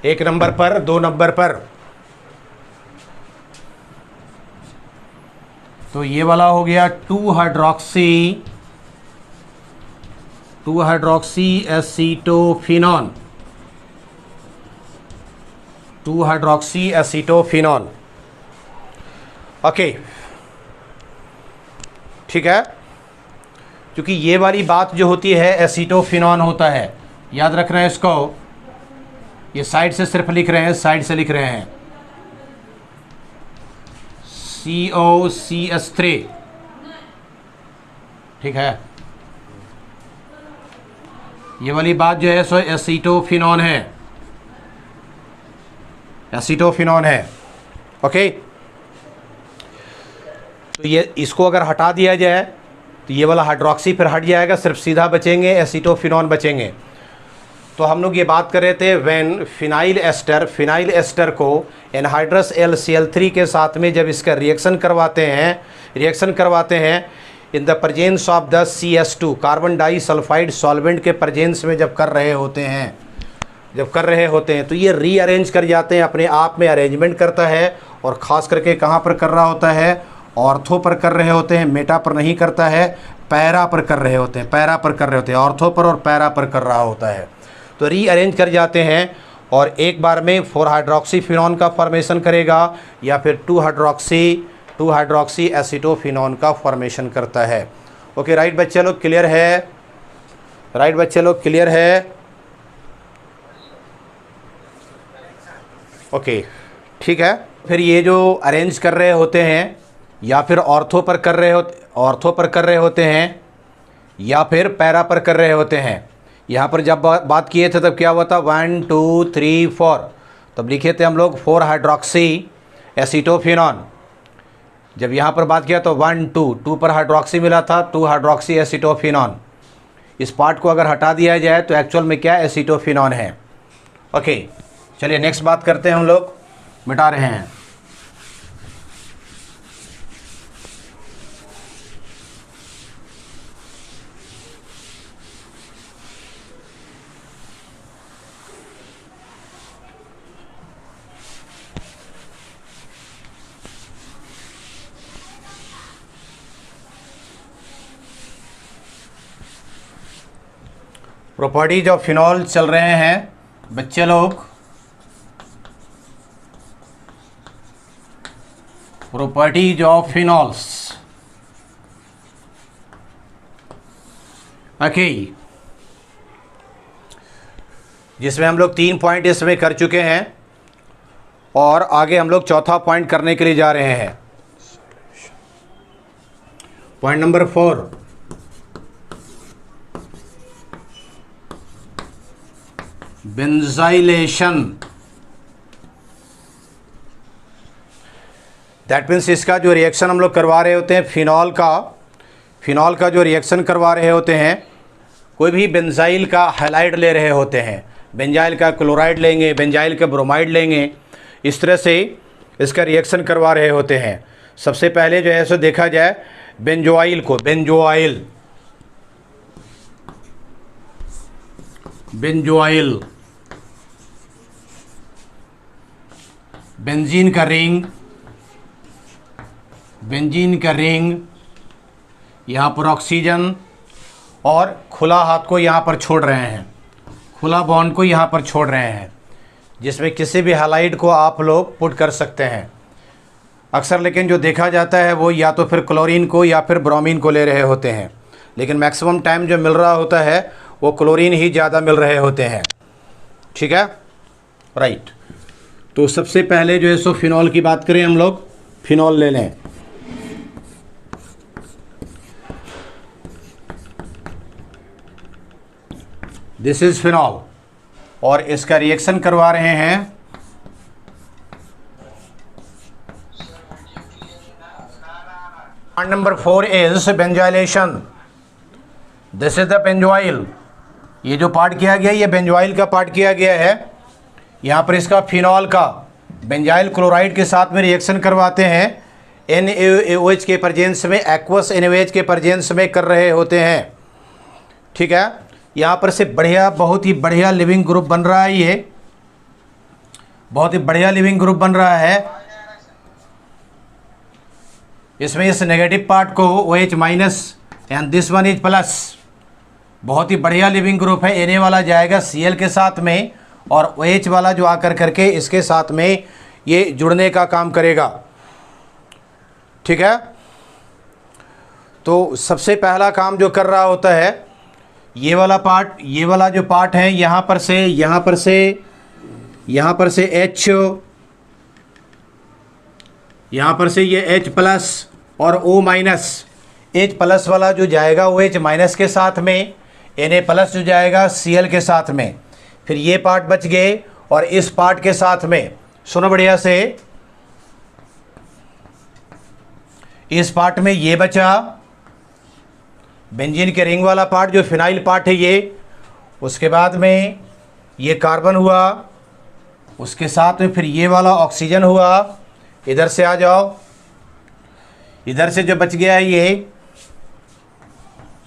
1 नंबर पर 2 नंबर पर। तो ये वाला हो गया 2 हाइड्रोक्सी एसीटोफिनॉन, 2 हाइड्रोक्सी एसीटोफिनॉन। ओके, ठीक है। क्योंकि ये वाली बात जो होती है एसीटोफिनॉन होता है, याद रख रहे हैं इसको। ये साइड से सिर्फ लिख रहे हैं, साइड से लिख रहे हैं COCH3, ठीक है। ये वाली बात जो है सो एसीटोफिनॉन है, एसीटोफिनॉन है। ओके, तो ये इसको अगर हटा दिया जाए तो ये वाला हाइड्रोक्सी फिर हट जाएगा, सिर्फ सीधा बचेंगे एसीटोफिनॉन बचेंगे। तो हम लोग ये बात कर रहे थे व्हेन फिनाइल एस्टर को एनहाइड्रस LCl3 के साथ में जब इसका रिएक्शन करवाते हैं in the presence of the CH2 carbon disulphide solvent के प्रेजेंस में जब कर रहे होते हैं तो ये रीअरेंज कर जाते हैं, अपने आप में अरेंजमेंट करता है। और ख़ास करके कहाँ पर कर रहा होता है, ऑर्थो पर कर रहे होते हैं, मेटा पर नहीं करता है, पैरा पर कर रहे होते हैं, ऑर्थो पर और पैरा पर कर रहा होता है। तो रीअरेंज कर जाते हैं और एक बार में 4 हाइड्रोक्सीफिनॉन का फॉर्मेशन करेगा या फिर 2 हाइड्रोक्सी एसीटोफिनॉन का फॉर्मेशन करता है। ओके, राइट बच्चे लोग, क्लियर है? ओके, ठीक है। फिर ये जो अरेंज कर रहे होते हैं या फिर ऑर्थो पर कर रहे होते हैं या फिर पैरा पर कर रहे होते हैं। यहाँ पर जब बात किए थे तब क्या हुआ था, 1 2 3 4, तब लिखे थे हम लोग 4 हाइड्रोक्सी एसीटोफिनॉन। जब यहाँ पर बात किया तो 1 2 पर हाइड्रोक्सी मिला था, 2 हाइड्रोक्सी एसीटोफिनॉन। इस पार्ट को अगर हटा दिया जाए तो एक्चुअल में क्या एसीटोफिनॉन है। ओके, चलिए नेक्स्ट बात करते हैं, हम लोग मिटा रहे हैं। प्रॉपर्टीज ऑफ फिनॉल चल रहे हैं बच्चे लोग। प्रॉपर्टीज ऑफ फिनॉल्स, ओके, जिसमें हम लोग 3 पॉइंट इसमें कर चुके हैं और आगे हम लोग चौथा पॉइंट करने के लिए जा रहे हैं। Point number 4, बेंजाइलेशन। दैट मीन्स इसका जो रिएक्शन हम लोग करवा रहे होते हैं फिनॉल का जो रिएक्शन करवा रहे होते हैं, कोई भी बेंजाइल का हैलाइड ले रहे होते हैं, बेंजाइल का क्लोराइड लेंगे, बेंजाइल का ब्रोमाइड लेंगे। इस तरह से इसका रिएक्शन करवा रहे होते हैं। सबसे पहले जो है सो देखा जाए बेंजोइल को, बेंजोइल, बेंजोइल, बेंजीन का रिंग, बेंजीन का रिंग, यहाँ पर ऑक्सीजन और खुला हाथ को यहाँ पर छोड़ रहे हैं, खुला बॉन्ड को यहाँ पर छोड़ रहे हैं, जिसमें किसी भी हैलाइड को आप लोग पुट कर सकते हैं अक्सर। लेकिन जो देखा जाता है वो या तो फिर क्लोरीन को या फिर ब्रोमीन को ले रहे होते हैं, लेकिन मैक्सिमम टाइम जो मिल रहा होता है वो क्लोरीन ही ज़्यादा मिल रहे होते हैं। ठीक है, राइट। तो सबसे पहले जो है सो फिनॉल की बात करें हम लोग, फिनॉल ले लें। दिस इज फिनॉल और इसका रिएक्शन करवा रहे हैं number 4 is benzoylation. This is the benzoyl. ये जो पार्ट किया गया ये बेंजोइल का पार्ट किया गया है। यहाँ पर इसका फिनॉल का बेंजाइल क्लोराइड के साथ में रिएक्शन करवाते हैं NaOH के प्रेजेंस में, एक्वस NaOH के प्रेजेंस में कर रहे होते हैं। ठीक है, यहाँ पर से बढ़िया, बहुत ही बढ़िया लिविंग ग्रुप बन रहा है। ये बहुत ही बढ़िया लिविंग ग्रुप बन रहा है। इसमें इस नेगेटिव पार्ट को OH minus and this one is plus. बहुत ही बढ़िया लिविंग ग्रुप है। Na वाला जाएगा Cl के साथ में और OH वाला जो आकर करके इसके साथ में ये जुड़ने का काम करेगा। ठीक है, तो सबसे पहला काम जो कर रहा होता है ये वाला पार्ट, ये वाला जो पार्ट है यहाँ पर से H, यहाँ पर से ये H प्लस और O माइनस। H प्लस वाला जो जाएगा OH माइनस के साथ में, Na प्लस जो जाएगा Cl के साथ में। फिर ये पार्ट बच गए और इस पार्ट के साथ में सुनो बढ़िया से, इस पार्ट में ये बचा बेंजीन के रिंग वाला पार्ट जो फिनाइल पार्ट है ये। उसके बाद में ये कार्बन हुआ, उसके साथ में फिर ये वाला ऑक्सीजन हुआ। इधर से आ जाओ, इधर से जो बच गया है ये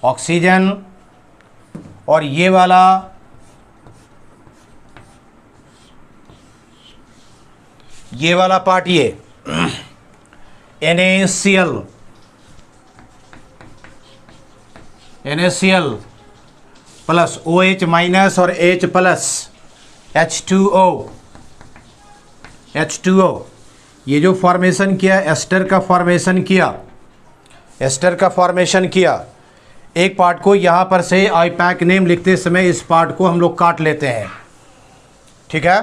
ऑक्सीजन और ये वाला पार्ट ये NaCl प्लस OH माइनस और H प्लस H2O। ये जो फॉर्मेशन किया, एस्टर का फॉर्मेशन किया, एक पार्ट को यहाँ पर से आईपैक नेम लिखते समय इस पार्ट को हम लोग काट लेते हैं। ठीक है,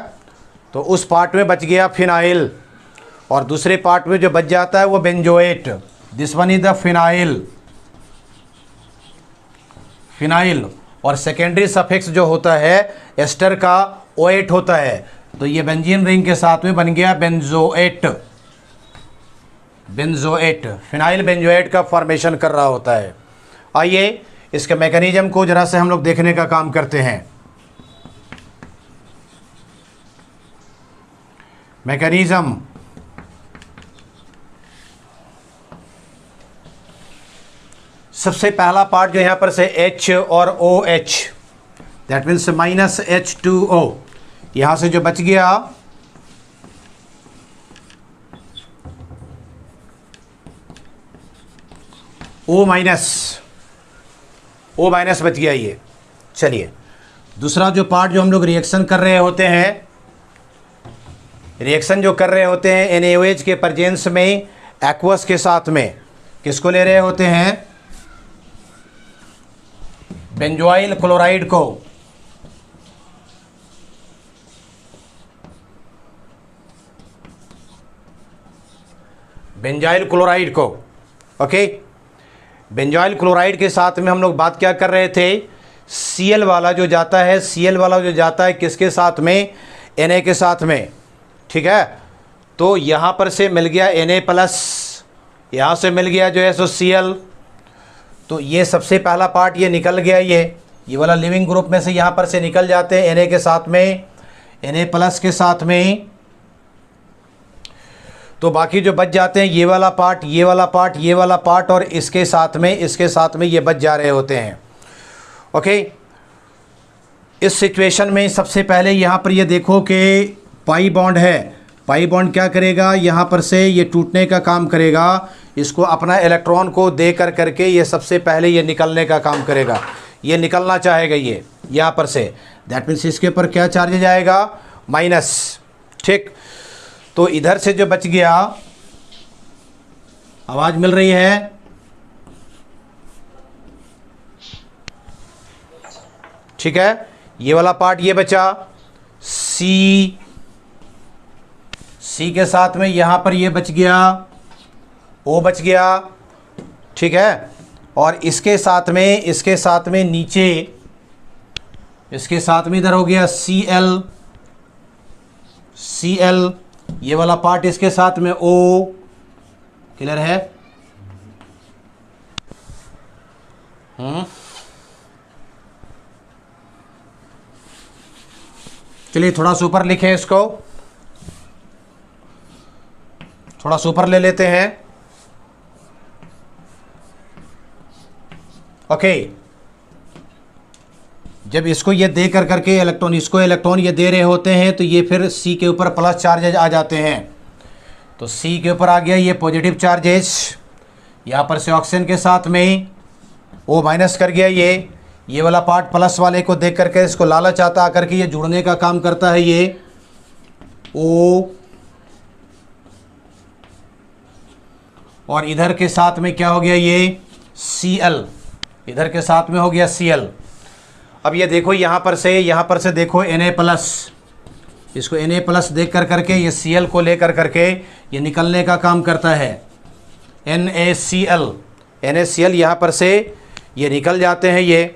तो उस पार्ट में बच गया फिनाइल और दूसरे पार्ट में जो बच जाता है वो benzoate. This one is the phenyl और सेकेंडरी सफिक्स जो होता है एस्टर का OH होता है, तो ये बेंजीन रिंग के साथ में बन गया बेंजोएट। फिनाइल बेंजोएट का फॉर्मेशन कर रहा होता है। आइए इसके मैकेनिज्म को जरा से हम लोग देखने का काम करते हैं। मैकेनिज्म, सबसे पहला पार्ट जो यहाँ पर से H और OH, that means minus H2O, यहाँ से जो बच गया O माइनस बच गया ये। चलिए दूसरा जो पार्ट जो हम लोग रिएक्शन कर रहे होते हैं, NaOH के प्रेजेंस में एक्वस के साथ में किसको ले रहे होते हैं, बेंजोइल क्लोराइड को। ओके, बेंजोइल क्लोराइड के साथ में हम लोग बात क्या कर रहे थे, Cl वाला जो जाता है किसके साथ में, Na के साथ में। ठीक है, तो यहाँ पर से मिल गया Na प्लस, यहाँ से मिल गया जो है सो Cl। तो ये सबसे पहला पार्ट ये निकल गया, ये वाला लिविंग ग्रुप में से यहाँ पर से निकल जाते हैं Na के साथ में, Na प्लस के साथ में। तो बाकी जो बच जाते हैं ये वाला पार्ट, ये वाला पार्ट, ये वाला पार्ट और इसके साथ में ये बच जा रहे होते हैं। ओके, इस सिचुएशन में सबसे पहले यहाँ पर ये देखो कि पाई बॉन्ड है। पाई बॉन्ड क्या करेगा, यहाँ पर से ये टूटने का काम करेगा, इसको अपना इलेक्ट्रॉन को दे करके ये सबसे पहले ये निकलने का काम करेगा। ये निकलना चाहेगा ये यहाँ पर से, दैट मीन्स इसके ऊपर क्या चार्ज जाएगा, माइनस। ठीक, तो इधर से जो बच गया, आवाज़ मिल रही है, ठीक है, ये वाला पार्ट ये बचा, सी के साथ में यहाँ पर ये बच गया, ओ बच गया, ठीक है, और इसके साथ में नीचे, इसके साथ में इधर हो गया Cl, ये वाला पार्ट इसके साथ में O, क्लियर है। चलिए थोड़ा सा ऊपर लिखें, इसको थोड़ा सा ऊपर ले लेते हैं। ओके, जब इसको ये दे करके इलेक्ट्रॉन, इसको इलेक्ट्रॉन ये दे रहे होते हैं, तो ये फिर C के ऊपर प्लस चार्जेज आ जाते हैं। तो C के ऊपर आ गया ये पॉजिटिव चार्जेज, यहाँ पर से ऑक्सीजन के साथ में O माइनस कर गया, ये वाला पार्ट प्लस वाले को देख करके इसको लालच आता आकर के ये जुड़ने का काम करता है, ये O, और इधर के साथ में क्या हो गया, ये Cl, इधर के साथ में हो गया Cl। अब ये देखो यहाँ पर से देखो Na+, इसको Na+ देख करके ये Cl को लेकर करके ये निकलने का काम करता है, NaCl यहाँ पर से ये निकल जाते हैं। ये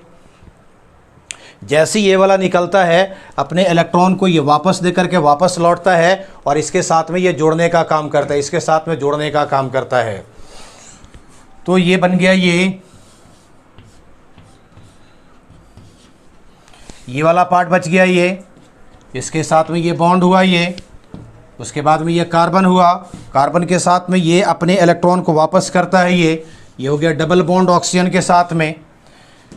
जैसे ये वाला निकलता है, अपने इलेक्ट्रॉन को ये वापस दे करके वापस लौटता है और इसके साथ में ये जोड़ने का काम करता है, इसके साथ में जोड़ने का काम करता है। तो ये बन गया ये वाला पार्ट बच गया, ये इसके साथ में ये बॉन्ड हुआ, ये उसके बाद में ये कार्बन हुआ, कार्बन के साथ में ये अपने इलेक्ट्रॉन को वापस करता है, ये हो गया डबल बॉन्ड ऑक्सीजन के साथ में।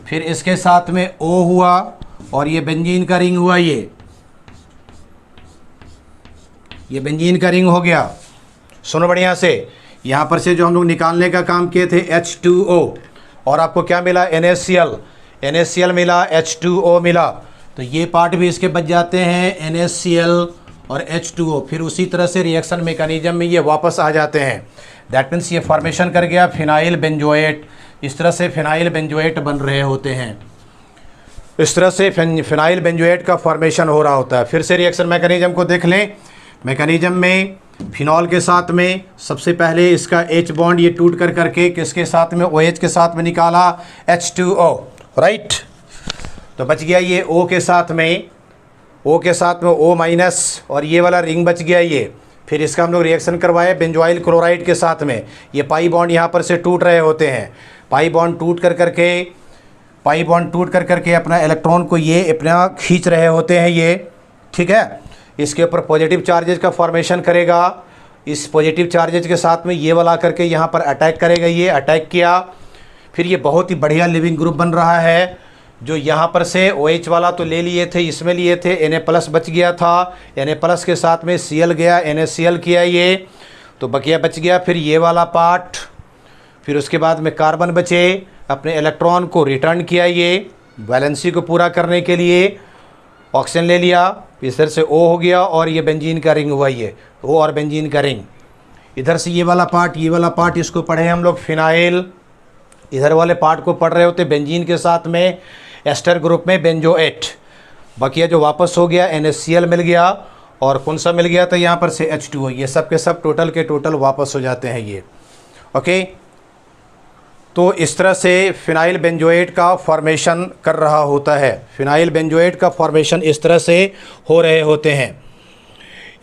फिर इसके साथ में O हुआ और ये बेंजीन का रिंग हुआ, ये बेंजीन का रिंग हो गया। सुनो बढ़िया से, यहाँ पर से जो हम लोग निकालने का काम किए थे H2O, और आपको क्या मिला, NaCl मिला, H2O मिला, तो ये पार्ट भी इसके बच जाते हैं, NaCl और H2O। फिर उसी तरह से रिएक्शन मैकेनिज्म में ये वापस आ जाते हैं। दैट मीन्स ये फॉर्मेशन कर गया फिनाइल बेंजोएट। इस तरह से फिनाइल बेंजोएट बन रहे होते हैं, इस तरह से फिनाइल बेंजोएट का फॉर्मेशन हो रहा होता है। फिर से रिएक्शन मैकेनिज्म को देख लें। मैकेनिज्म में फिनॉल के साथ में सबसे पहले इसका H बॉन्ड ये टूट करके किसके साथ में, OH के साथ में निकाला, H2O, राइट। तो बच गया ये O के साथ में O माइनस, और ये वाला रिंग बच गया ये। फिर इसका हम लोग रिएक्शन करवाए बेंजोइल क्लोराइड के साथ में। ये पाई बॉन्ड यहाँ पर से टूट रहे होते हैं, पाई बॉन्ड टूट करके अपना इलेक्ट्रॉन को ये अपना खींच रहे होते हैं, ये ठीक है। इसके ऊपर पॉजिटिव चार्जेज का फॉर्मेशन करेगा, इस पॉजिटिव चार्जेज के साथ में ये वाला करके यहाँ पर अटैक करेगा, ये अटैक किया। फिर ये बहुत ही बढ़िया लिविंग ग्रुप बन रहा है। जो यहाँ पर से OH वाला तो ले लिए थे, इसमें लिए थे, Na+ बच गया था, Na+ के साथ में Cl गया, NaCl किया, ये तो बकिया बच गया। फिर ये वाला पार्ट, फिर उसके बाद में कार्बन बचे, अपने इलेक्ट्रॉन को रिटर्न किया, ये वैलेंसी को पूरा करने के लिए ऑक्सीजन ले लिया, इस तरह से O हो गया, और ये बेंजीन का रिंग हुआ, ये O और बेंजीन का रिंग। इधर से ये वाला पार्ट इसको पढ़े हम लोग फिनाइल, इधर वाले पार्ट को पढ़ रहे होते बेंजीन के साथ में एस्टर ग्रुप में बेंजोएट। बकिया जो वापस हो गया NaCl मिल गया, और कौन सा मिल गया था यहाँ पर से H2O। ये सब के सब टोटल के टोटल वापस हो जाते हैं ये, ओके। तो इस तरह से फिनाइल बेंजोएट का फॉर्मेशन कर रहा होता है, फिनाइल बेंजोएट का फॉर्मेशन इस तरह से हो रहे होते हैं।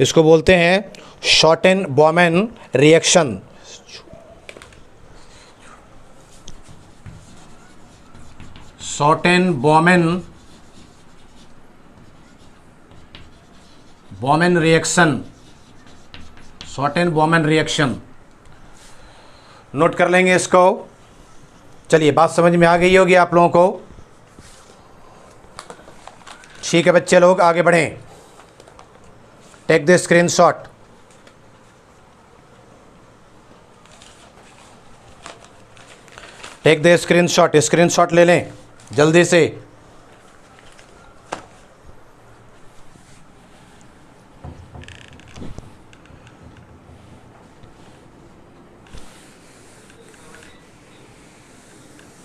इसको बोलते हैं shorten-Bowman reaction. Shorten-Bowman reaction, shorten Bowman reaction note कर लेंगे इसको। चलिए, बात समझ में आ गई होगी आप लोगों को। ठीक है बच्चे लोग, आगे बढ़ें। Take the screenshot. Take the screenshot, screenshot ले लें जल्दी से।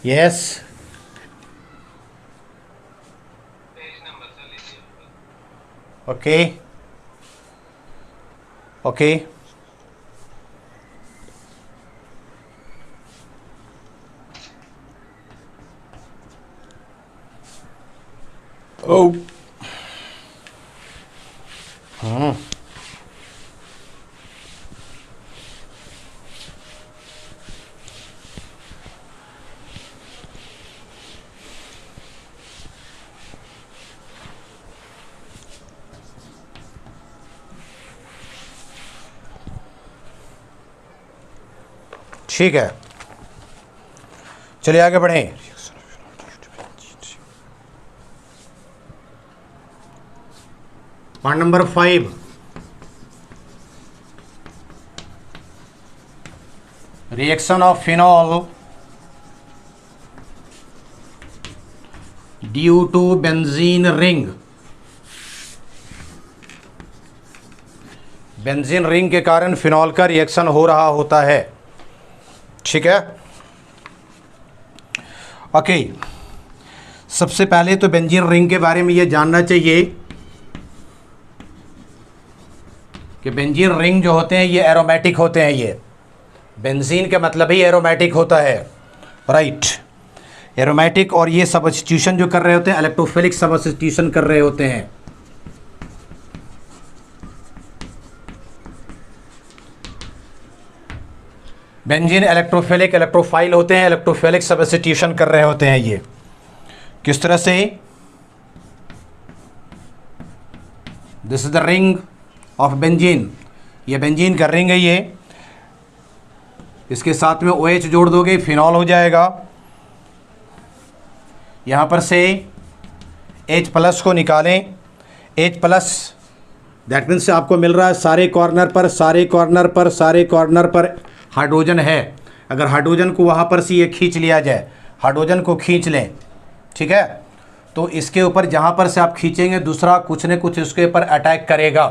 Yes, okay okay. ओ हाँ, ठीक है, चलिए आगे बढ़ें। Point number 5, reaction of phenol due to benzene ring. Benzene ring के कारण फिनॉल का रिएक्शन हो रहा होता है। ठीक है, ओके। सबसे पहले तो बेंजीन रिंग के बारे में ये जानना चाहिए कि बेंजीन रिंग जो होते हैं ये एरोमेटिक होते हैं। ये बेंजीन का मतलब ही एरोमेटिक होता है, राइट। एरोमेटिक, और ये सब्स्टिट्यूशन जो कर रहे होते हैं, इलेक्ट्रोफिलिक सब्स्टिट्यूशन कर रहे होते हैं। बेंजीन इलेक्ट्रोफिलिक, इलेक्ट्रोफाइल होते हैं, इलेक्ट्रोफिलिक सब्स्टिट्यूशन कर रहे होते हैं। ये किस तरह से? This is the ring of benzene. ये बेंजीन का रिंग है ये। इसके साथ में OH जोड़ दोगे, फिनॉल हो जाएगा। यहाँ पर से H+ को निकालें। H+ दैट मीन्स आपको मिल रहा है सारे कॉर्नर पर, सारे कॉर्नर पर, सारे कॉर्नर पर हाइड्रोजन है। अगर हाइड्रोजन को वहाँ पर से ये खींच लिया जाए, हाइड्रोजन को खींच लें, ठीक है, तो इसके ऊपर जहाँ पर से आप खींचेंगे दूसरा कुछ न कुछ इसके ऊपर अटैक करेगा,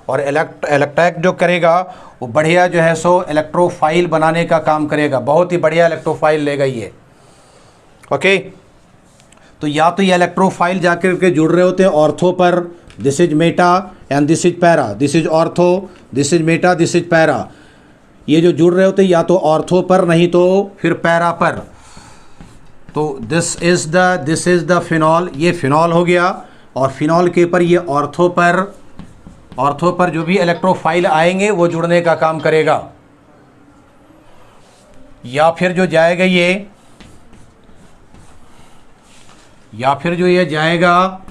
और अटैक जो करेगा वो बढ़िया जो है सो इलेक्ट्रोफाइल बनाने का काम करेगा। बहुत ही बढ़िया इलेक्ट्रोफाइल लेगा ये, ओके। तो या तो ये इलेक्ट्रोफाइल जाकर के जुड़ रहे होते हैं ऑर्थो पर, this is Meta and this is para, this is ortho, this is Meta, this is para. ये जो जुड़ रहे होते हैं या तो ऑर्थो पर, नहीं तो फिर पैरा पर। तो दिस इज द फिनॉल, ये फिनॉल हो गया। और फिनॉल के ऊपर ये ऑर्थो पर जो भी इलेक्ट्रोफाइल आएंगे वो जुड़ने का काम करेगा। या फिर जो जाएगा ये, या फिर जो ये जाएगा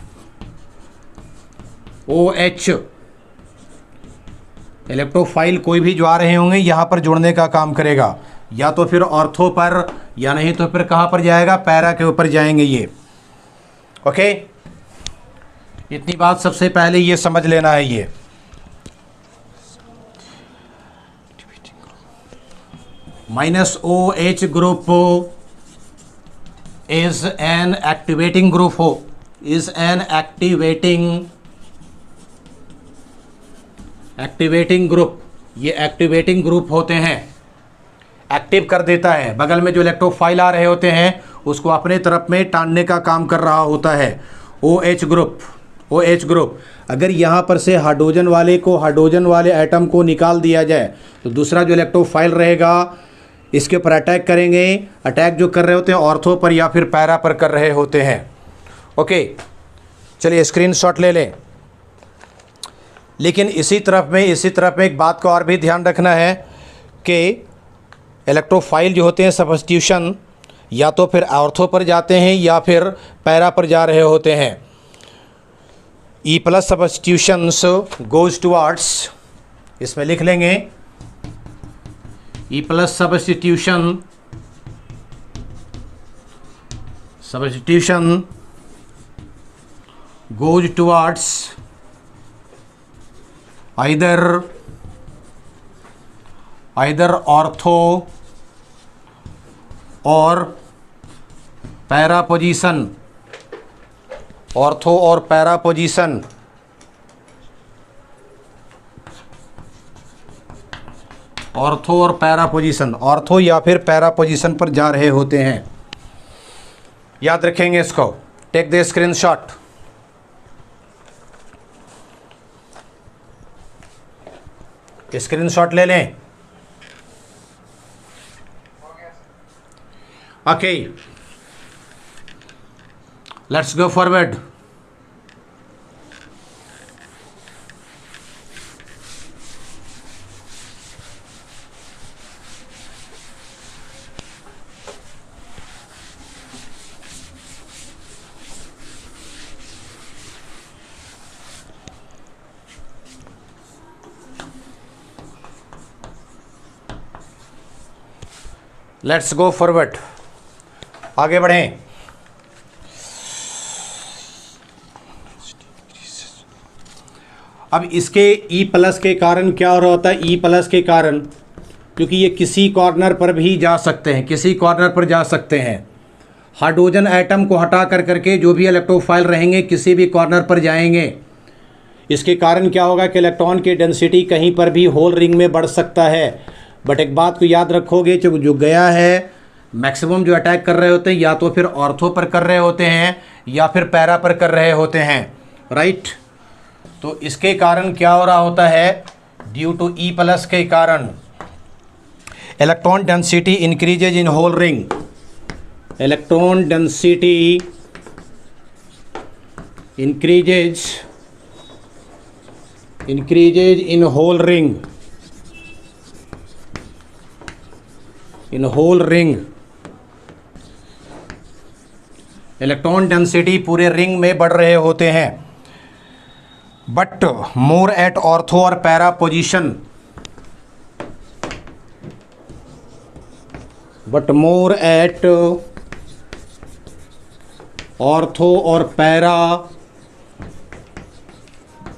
OH, इलेक्ट्रोफाइल कोई भी जो आ रहे होंगे यहाँ पर जुड़ने का काम करेगा। या तो फिर ऑर्थो पर, या नहीं तो फिर कहाँ पर जाएगा, पैरा के ऊपर जाएंगे ये, ओके। इतनी बात सबसे पहले ये समझ लेना है। ये -OH group is an activating group is an activating group. ये एक्टिवेटिंग ग्रुप होते हैं, एक्टिव कर देता है। बगल में जो इलेक्ट्रोफाइल आ रहे होते हैं उसको अपने तरफ में टानने का काम कर रहा होता है। OH group. अगर यहाँ पर से हाइड्रोजन वाले एटम को निकाल दिया जाए तो दूसरा जो इलेक्ट्रोफाइल रहेगा इसके ऊपर अटैक करेंगे। अटैक जो कर रहे होते हैं ऑर्थो पर या फिर पैरा पर कर रहे होते हैं, ओके। चलिए स्क्रीनशॉट ले लें। लेकिन इसी तरफ में एक बात का और भी ध्यान रखना है कि इलेक्ट्रोफाइल जो होते हैं सब्स्टिट्यूशन या तो फिर ऑर्थो पर जाते हैं या फिर पैरा पर जा रहे होते हैं। E+ सब्स्टिट्यूशंस गोज टुवार्ड्स इसमें लिख लेंगे E plus substitution goes towards either ortho और पैरा पोजीशन, ऑर्थो और पैरा पोजीशन, ऑर्थो और पैरा पोजीशन, ऑर्थो या फिर पैरा पोजीशन पर जा रहे होते हैं। याद रखेंगे इसको। Take the screenshot. स्क्रीनशॉट ले लें। Okay, let's go forward. Let's go forward, आगे बढ़ें। अब इसके E प्लस के कारण क्या हो रहा होता है? E प्लस के कारण, क्योंकि ये किसी कॉर्नर पर भी जा सकते हैं, किसी कॉर्नर पर जा सकते हैं। हाइड्रोजन एटम को हटा कर करके जो भी इलेक्ट्रोफाइल रहेंगे किसी भी कॉर्नर पर जाएंगे। इसके कारण क्या होगा कि इलेक्ट्रॉन की डेंसिटी कहीं पर भी होल रिंग में बढ़ सकता है। बट एक बात को याद रखोगे, जो गया है मैक्सिमम जो अटैक कर रहे होते हैं या तो फिर ऑर्थो पर कर रहे होते हैं या फिर पैरा पर कर रहे होते हैं, राइट। तो इसके कारण क्या हो रहा होता है? ड्यू टू E प्लस के कारण electron density increases in whole ring, electron density increases in whole ring, in whole ring. Electron density पूरे रिंग में बढ़ रहे होते हैं, बट मोर एट ऑर्थो और para position, but more at ortho और पैरा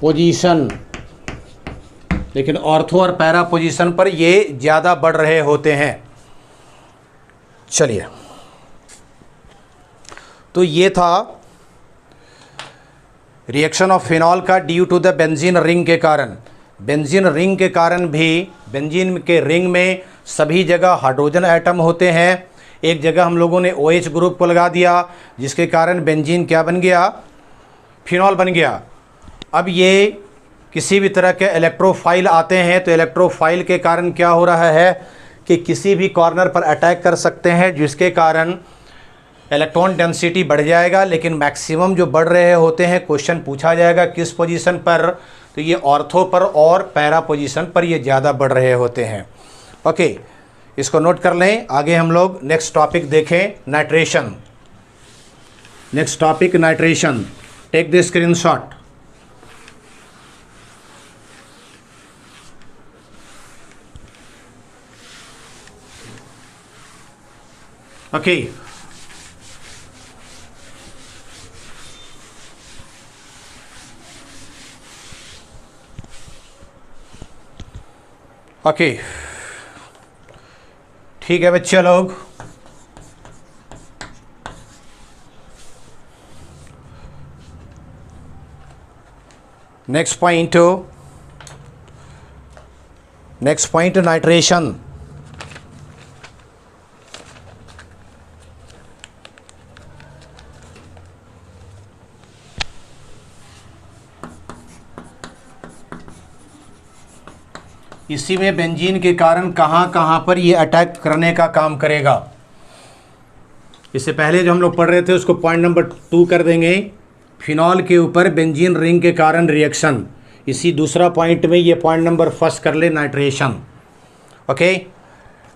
पोजीशन, लेकिन ऑर्थो और पैरा पोजीशन पर ये ज़्यादा बढ़ रहे होते हैं। चलिए, तो ये था रिएक्शन ऑफ फिनॉल का due to the benzene ring के कारण। बेंजीन रिंग के कारण भी, बेंजीन के रिंग में सभी जगह हाइड्रोजन एटम होते हैं। एक जगह हम लोगों ने OH ग्रुप को लगा दिया जिसके कारण बेंजीन क्या बन गया? फिनॉल बन गया। अब ये किसी भी तरह के इलेक्ट्रोफाइल आते हैं तो इलेक्ट्रोफाइल के कारण क्या हो रहा है कि किसी भी कॉर्नर पर अटैक कर सकते हैं, जिसके कारण इलेक्ट्रॉन डेंसिटी बढ़ जाएगा। लेकिन मैक्सिमम जो बढ़ रहे होते हैं, क्वेश्चन पूछा जाएगा किस पोजीशन पर, तो ये ऑर्थो पर और पैरा पोजीशन पर ये ज़्यादा बढ़ रहे होते हैं। ओके, इसको नोट कर लें। आगे हम लोग नेक्स्ट टॉपिक देखें, nitration. Next topic nitration. Take the screenshot. Okay, okay, ठीक है बच्चे लोग। Next point nitration. इसी में बेंजीन के कारण कहाँ कहाँ पर ये अटैक करने का काम करेगा। इससे पहले जो हम लोग पढ़ रहे थे उसको पॉइंट नंबर 2 कर देंगे। फिनॉल के ऊपर बेंजीन रिंग के कारण रिएक्शन। इसी दूसरा पॉइंट में ये पॉइंट नंबर 1 कर ले, नाइट्रेशन। ओके,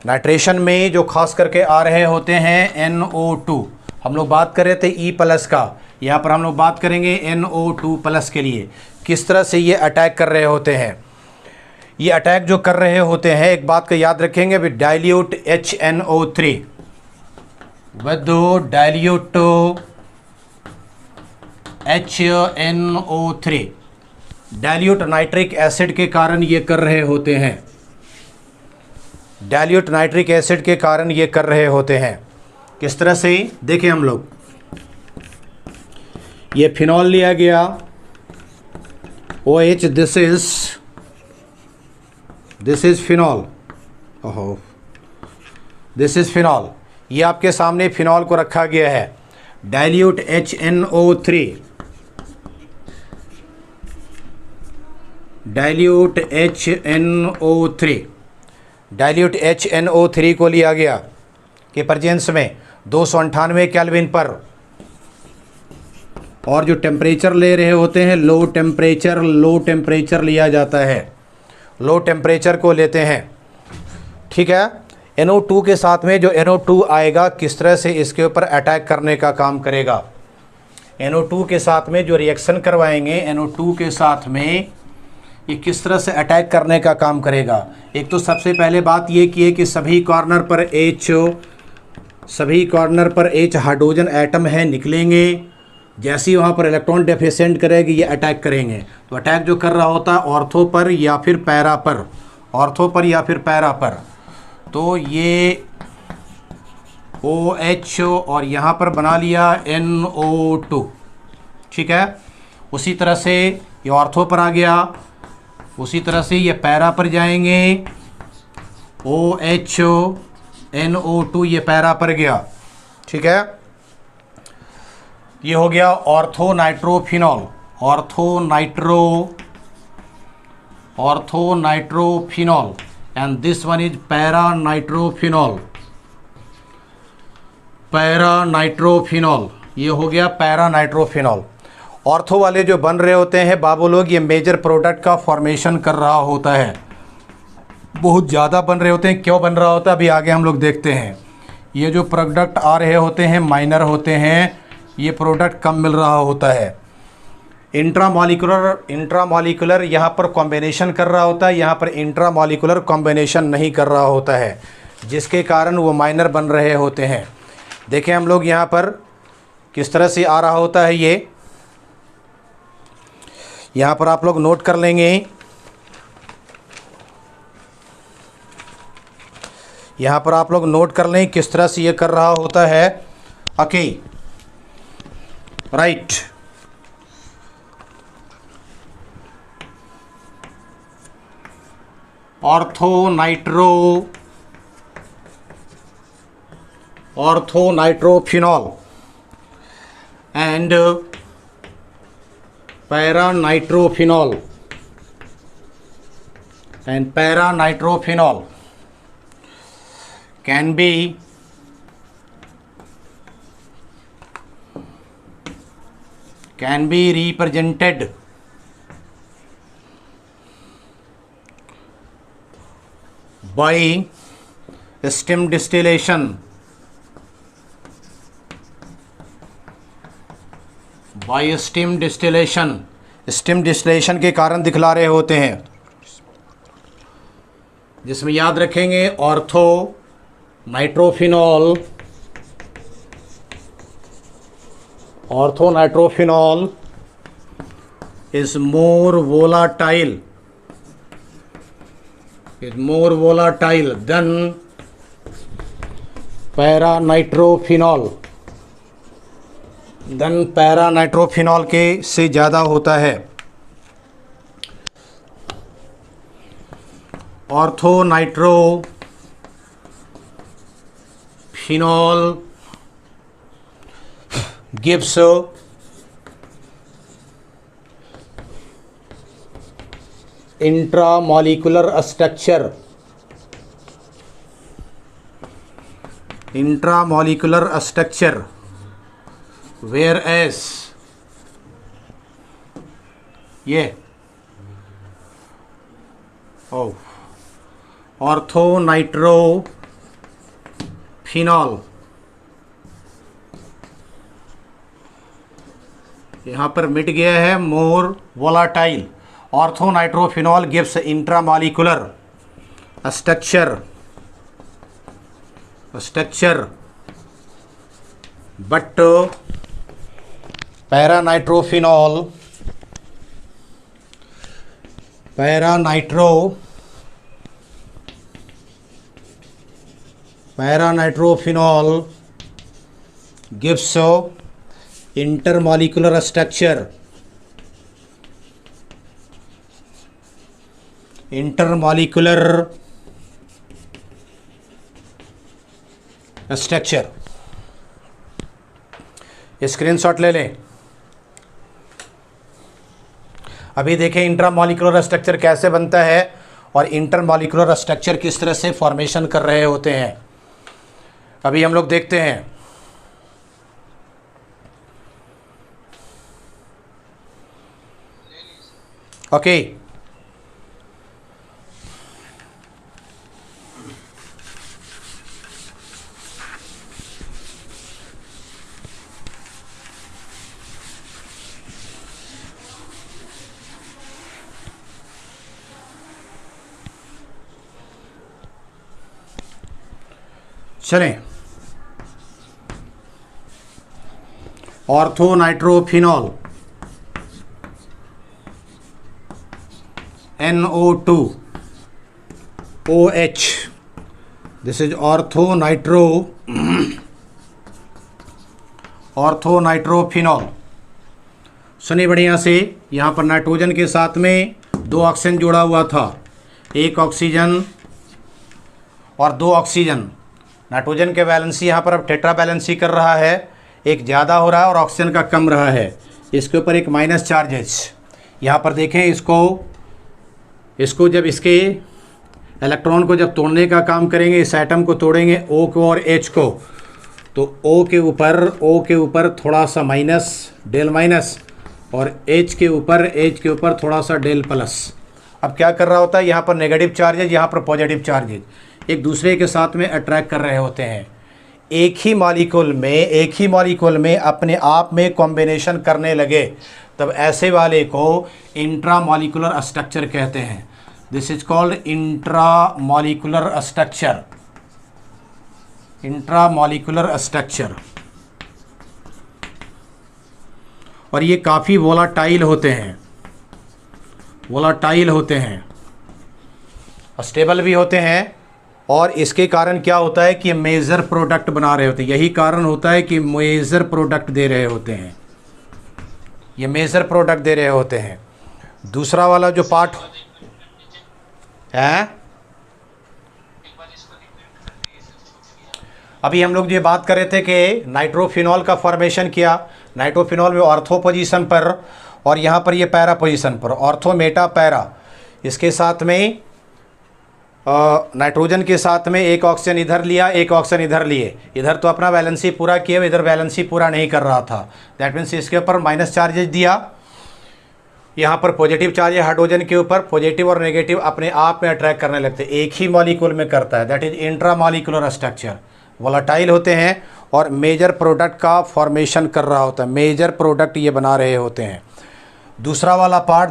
नाइट्रेशन में जो खास करके आ रहे होते हैं NO2। हम लोग बात कर रहे थे E प्लस का, यहाँ पर हम लोग बात करेंगे NO2 प्लस के लिए किस तरह से ये अटैक कर रहे होते हैं। ये अटैक जो कर रहे होते हैं, एक बात का याद रखेंगे, with dilute HNO3, with dilute HNO3, dilute nitric acid के कारण ये कर रहे होते हैं, डाइल्यूट नाइट्रिक एसिड के कारण ये कर रहे होते हैं। किस तरह से देखें हम लोग, ये फिनॉल लिया गया OH, दिस इज फिनॉल, ओहो दिस इज फिनॉल, ये आपके सामने फिनॉल को रखा गया है, dilute HNO3, dilute HNO3, dilute HNO3 को लिया गया कि प्रेजेंस में 298 केल्विन पर, और जो टेम्परेचर ले रहे होते हैं लो टेम्परेचर लिया जाता है, लो टेम्परेचर को लेते हैं, ठीक है। NO2 के साथ में जो NO2 आएगा किस तरह से इसके ऊपर अटैक करने का काम करेगा, NO2 के साथ में जो रिएक्शन करवाएंगे NO2 के साथ में ये किस तरह से अटैक करने का काम करेगा। एक तो सबसे पहले बात ये की है कि सभी कॉर्नर पर H हाइड्रोजन एटम है, निकलेंगे, जैसे ही वहाँ पर इलेक्ट्रॉन डेफिशिएंट करेगी ये अटैक करेंगे। तो अटैक जो कर रहा होता है ऑर्थो पर या फिर पैरा पर, ऑर्थो पर या फिर पैरा पर, तो ये OH और यहाँ पर बना लिया NO2, ठीक है। उसी तरह से ये ऑर्थो पर आ गया, उसी तरह से ये पैरा पर जाएंगे, OH NO2 ये पैरा पर गया, ठीक है। ये हो गया ortho nitrophenol, ortho nitrophenol, and this one is para nitrophenol, ये हो गया पैरा नाइट्रोफिनॉल। ऑर्थो वाले जो बन रहे होते हैं बाबू लोग, ये मेजर प्रोडक्ट का फॉर्मेशन कर रहा होता है, बहुत ज़्यादा बन रहे होते हैं। क्यों बन रहा होता है अभी आगे हम लोग देखते हैं। ये जो प्रोडक्ट आ रहे होते हैं माइनर होते हैं, ये प्रोडक्ट कम मिल रहा होता है। इंट्रामॉलिकुलर यहाँ पर कॉम्बिनेशन कर रहा होता है, यहाँ पर इंट्रामॉलिकुलर कॉम्बिनेशन नहीं कर रहा होता है, जिसके कारण वो माइनर बन रहे होते हैं। देखें हम लोग यहाँ पर किस तरह से आ रहा होता है, ये यहाँ पर आप लोग नोट कर लेंगे, यहाँ पर आप लोग नोट कर लें किस तरह से ये कर रहा होता है। Okay, right. Ortho nitrophenol and para nitrophenol can be represented by steam distillation, steam distillation के कारण दिखला रहे होते हैं, जिसमें याद रखेंगे ortho nitrophenol is more volatile than paranitrophenol के से ज़्यादा होता है। Ortho nitrophenol gives intramolecular structure, whereas ये ऑर्थो नाइट्रोफिनॉल यहाँ पर मिट गया है, more volatile, orthonitrophenol gives intramolecular structure but paranitrophenol gives intermolecular structure screenshot ले लें। अभी देखें इंट्रामॉलिक्यूलर स्ट्रक्चर कैसे बनता है और इंटरमॉलिक्यूलर स्ट्रक्चर किस तरह से फॉर्मेशन कर रहे होते हैं, अभी हम लोग देखते हैं। ओके चलें, orthonitrophenol NO2 OH, this is orthonitrophenol. सुनिए बढ़िया से, यहाँ पर नाइट्रोजन के साथ में 2 ऑक्सीजन जुड़ा हुआ था, 1 ऑक्सीजन और 2 ऑक्सीजन। नाइट्रोजन के वैलेंसी यहाँ पर अब टेट्रा बैलेंसी कर रहा है, एक ज़्यादा हो रहा है और ऑक्सीजन का कम रहा है। इसके ऊपर एक माइनस चार्जेस, यहाँ पर देखें इसको जब इसके इलेक्ट्रॉन को जब तोड़ने का काम करेंगे, इस एटम को तोड़ेंगे O को और H को, तो O के ऊपर थोड़ा सा माइनस, डेल माइनस, और H के ऊपर थोड़ा सा डेल प्लस। अब क्या कर रहा होता है, यहाँ पर नेगेटिव चार्जेज, यहाँ पर पॉजिटिव चार्जेज एक दूसरे के साथ में अट्रैक्ट कर रहे होते हैं। एक ही मॉलिक्यूल में अपने आप में कॉम्बिनेशन करने लगे, तब ऐसे वाले को इंट्रामॉलिक्यूलर स्ट्रक्चर कहते हैं। This is called intramolecular structure. और ये काफ़ी वोलाटाइल होते हैं, स्टेबल भी होते हैं। और इसके कारण क्या होता है कि मेजर प्रोडक्ट बना रहे होते हैं, यही कारण होता है कि मेजर प्रोडक्ट दे रहे होते हैं, ये मेजर प्रोडक्ट दे रहे होते हैं। दूसरा वाला जो पार्ट है, अभी हम लोग ये बात कर रहे थे कि नाइट्रोफिनॉल का फॉर्मेशन किया, नाइट्रोफिनॉल में ऑर्थो पोजीशन पर और यहाँ पर ये पैरा पोजीशन पर, ऑर्थो मेटा पैरा। इसके साथ में नाइट्रोजन के साथ में 1 ऑक्सीजन इधर लिया, 1 ऑक्सीजन इधर लिए, इधर तो अपना वैलेंसी पूरा किया, इधर वैलेंसी पूरा नहीं कर रहा था। दैट मीन्स इसके ऊपर माइनस चार्जेज दिया, यहाँ पर पॉजिटिव चार्ज है हाइड्रोजन के ऊपर, पॉजिटिव और नेगेटिव अपने आप में अट्रैक्ट करने लगते हैं, एक ही मॉलिक्यूल में करता है। That is intramolecular structure. Volatile होते हैं और मेजर प्रोडक्ट का फॉर्मेशन कर रहा होता है, मेजर प्रोडक्ट ये बना रहे होते हैं। दूसरा वाला पार्ट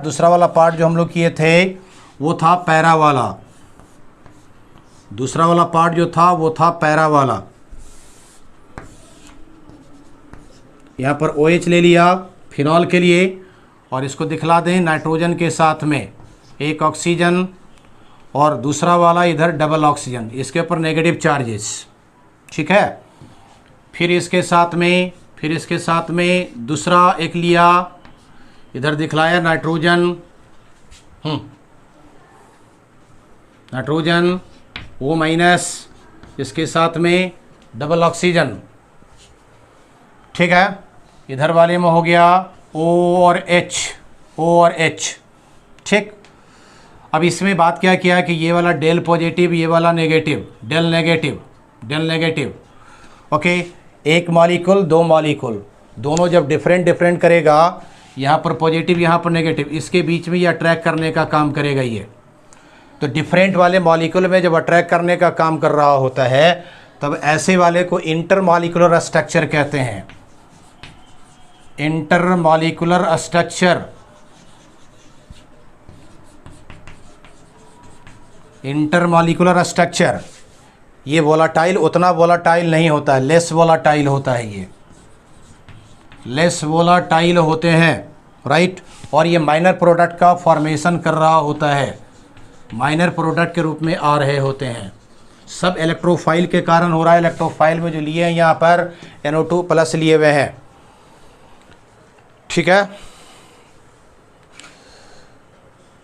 जो हम लोग किए थे वो था पैरा वाला। दूसरा वाला पार्ट जो था वो था पैरा वाला। यहाँ पर OH ले लिया फिनॉल के लिए और इसको दिखला दें नाइट्रोजन के साथ में 1 ऑक्सीजन और दूसरा वाला इधर डबल ऑक्सीजन, इसके ऊपर नेगेटिव चार्जेस, ठीक है। फिर इसके साथ में दूसरा एक लिया, इधर दिखलाया नाइट्रोजन O माइनस, इसके साथ में डबल ऑक्सीजन, ठीक है। इधर वाले में हो गया O और H, ठीक। अब इसमें बात क्या किया कि ये वाला डेल पॉजिटिव, ये वाला नेगेटिव, डेल नेगेटिव। ओके, एक मॉलिक्यूल 2 मॉलिक्यूल दोनों जब डिफरेंट करेगा, यहाँ पर पॉजिटिव यहाँ पर नेगेटिव, इसके बीच में ये अट्रैक्ट करने का काम करेगा ये। तो डिफरेंट वाले मॉलिक्यूल में जब अट्रैक्ट करने का काम कर रहा होता है, तब ऐसे वाले को इंटरमॉलिक्यूलर स्ट्रक्चर कहते हैं। इंटरमॉलिक्यूलर इंटरमॉलिक्यूलर स्ट्रक्चर, ये वोलाटाइल उतना वोलाटाइल नहीं होता है, लेस वोलाटाइल होता है, ये लेस वोलाटाइल होते हैं, राइट। और ये माइनर प्रोडक्ट का फॉर्मेशन कर रहा होता है, माइनर प्रोडक्ट के रूप में आ रहे होते हैं। सब इलेक्ट्रोफाइल के कारण हो रहा है। इलेक्ट्रोफाइल में जो लिए हैं यहाँ पर NO2 प्लस लिए हुए हैं, ठीक है।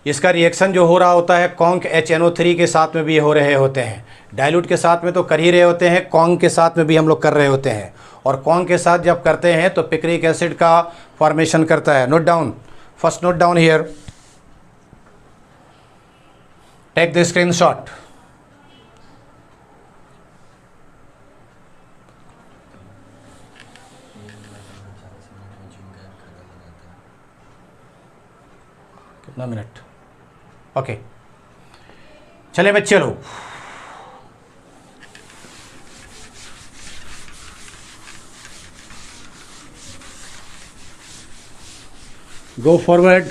इसका रिएक्शन जो हो रहा होता है कॉन्क HNO3 के साथ में भी हो रहे होते हैं। डाइल्यूट के साथ में तो कर ही रहे होते हैं, कॉन्क के साथ में भी हम लोग कर रहे होते हैं। और कॉन्क के साथ जब करते हैं तो पिक्रिक एसिड का फॉर्मेशन करता है। Note down, first note down here, take the screenshot. कितना मिनट? ओके, चले बच्चे लोग, go forward.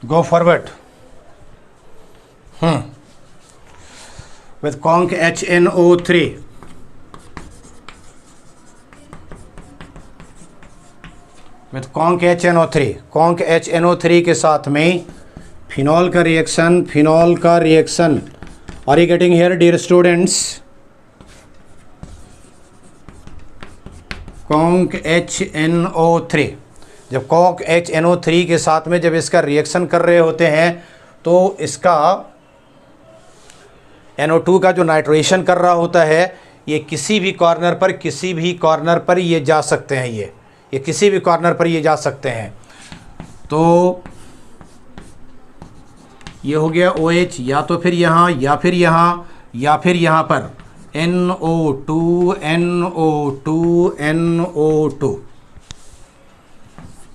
Go forward. With conc HNO3, with conc HNO3, conc HNO3 के साथ में फिनॉल का रिएक्शन, फिनॉल का reaction. Are you getting here dear students? Conc HNO3, जब कॉन्क HNO3 के साथ में जब इसका रिएक्शन कर रहे होते हैं तो इसका NO2 का जो नाइट्रेशन कर रहा होता है, ये किसी भी कॉर्नर पर, किसी भी कॉर्नर पर ये जा सकते हैं, ये किसी भी कॉर्नर पर ये जा सकते हैं। तो ये हो गया OH, या तो फिर यहाँ, या फिर यहाँ, या फिर यहाँ पर NO2 NO2 NO2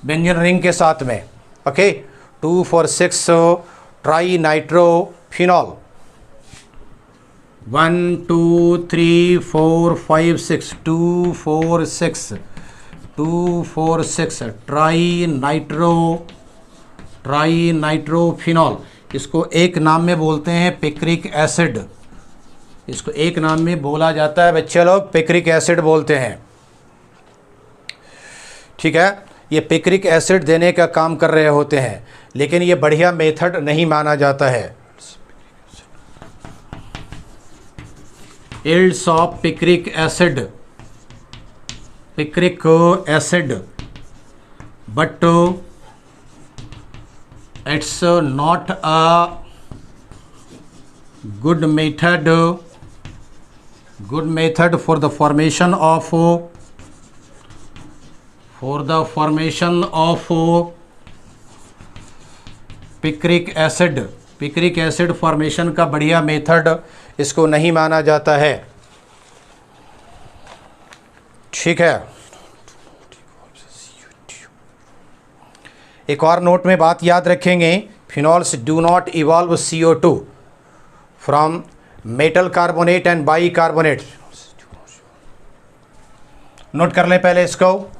benzene ring के साथ में, okay. 2,4,6 try nitrophenol, 1 2 3 4 5 6 2 4 6 2 4 6 try nitrophenol. इसको एक नाम में बोलते हैं पिक्रिक एसिड, इसको एक नाम में बोला जाता है बच्चे लोग, पिक्रिक एसिड बोलते हैं, ठीक है। ये पिक्रिक एसिड देने का काम कर रहे होते हैं, लेकिन ये बढ़िया मेथड नहीं माना जाता है। Yields of picric acid, but it's not a good method for the formation of picric acid. Picric acid formation का बढ़िया मेथड इसको नहीं माना जाता है, ठीक है। एक और नोट में बात याद रखेंगे, phenols do not evolve CO2 from metal carbonate and bicarbonate। Note कर लें पहले इसको।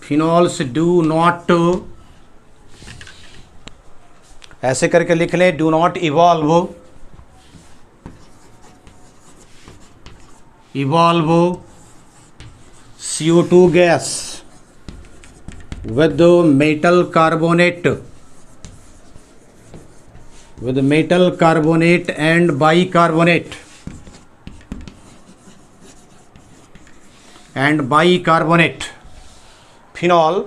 phenols do not, ऐसे करके लिख लें, do not evolve CO2 gas with metal carbonate and bicarbonate। Phenol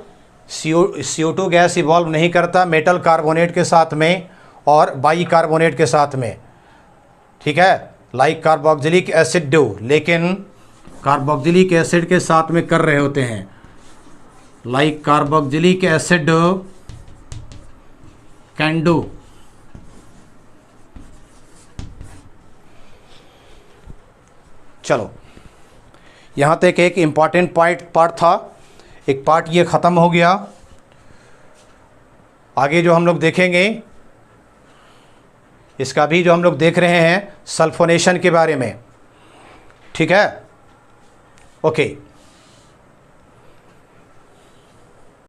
CO2 gas evolve नहीं करता मेटल कार्बोनेट के साथ में और बाइकार्बोनेट के साथ में, ठीक है, लाइक कार्बोक्सिलिक एसिड डू, लेकिन कार्बोक्सिलिक एसिड के साथ में कर रहे होते हैं, like carboxylic acid can do. चलो यहाँ तक एक इम्पॉर्टेंट पार्ट था, एक पार्ट ये ख़त्म हो गया। आगे जो हम लोग देखेंगे इसका भी जो हम लोग देख रहे हैं सल्फोनेशन के बारे में, ठीक है। ओके।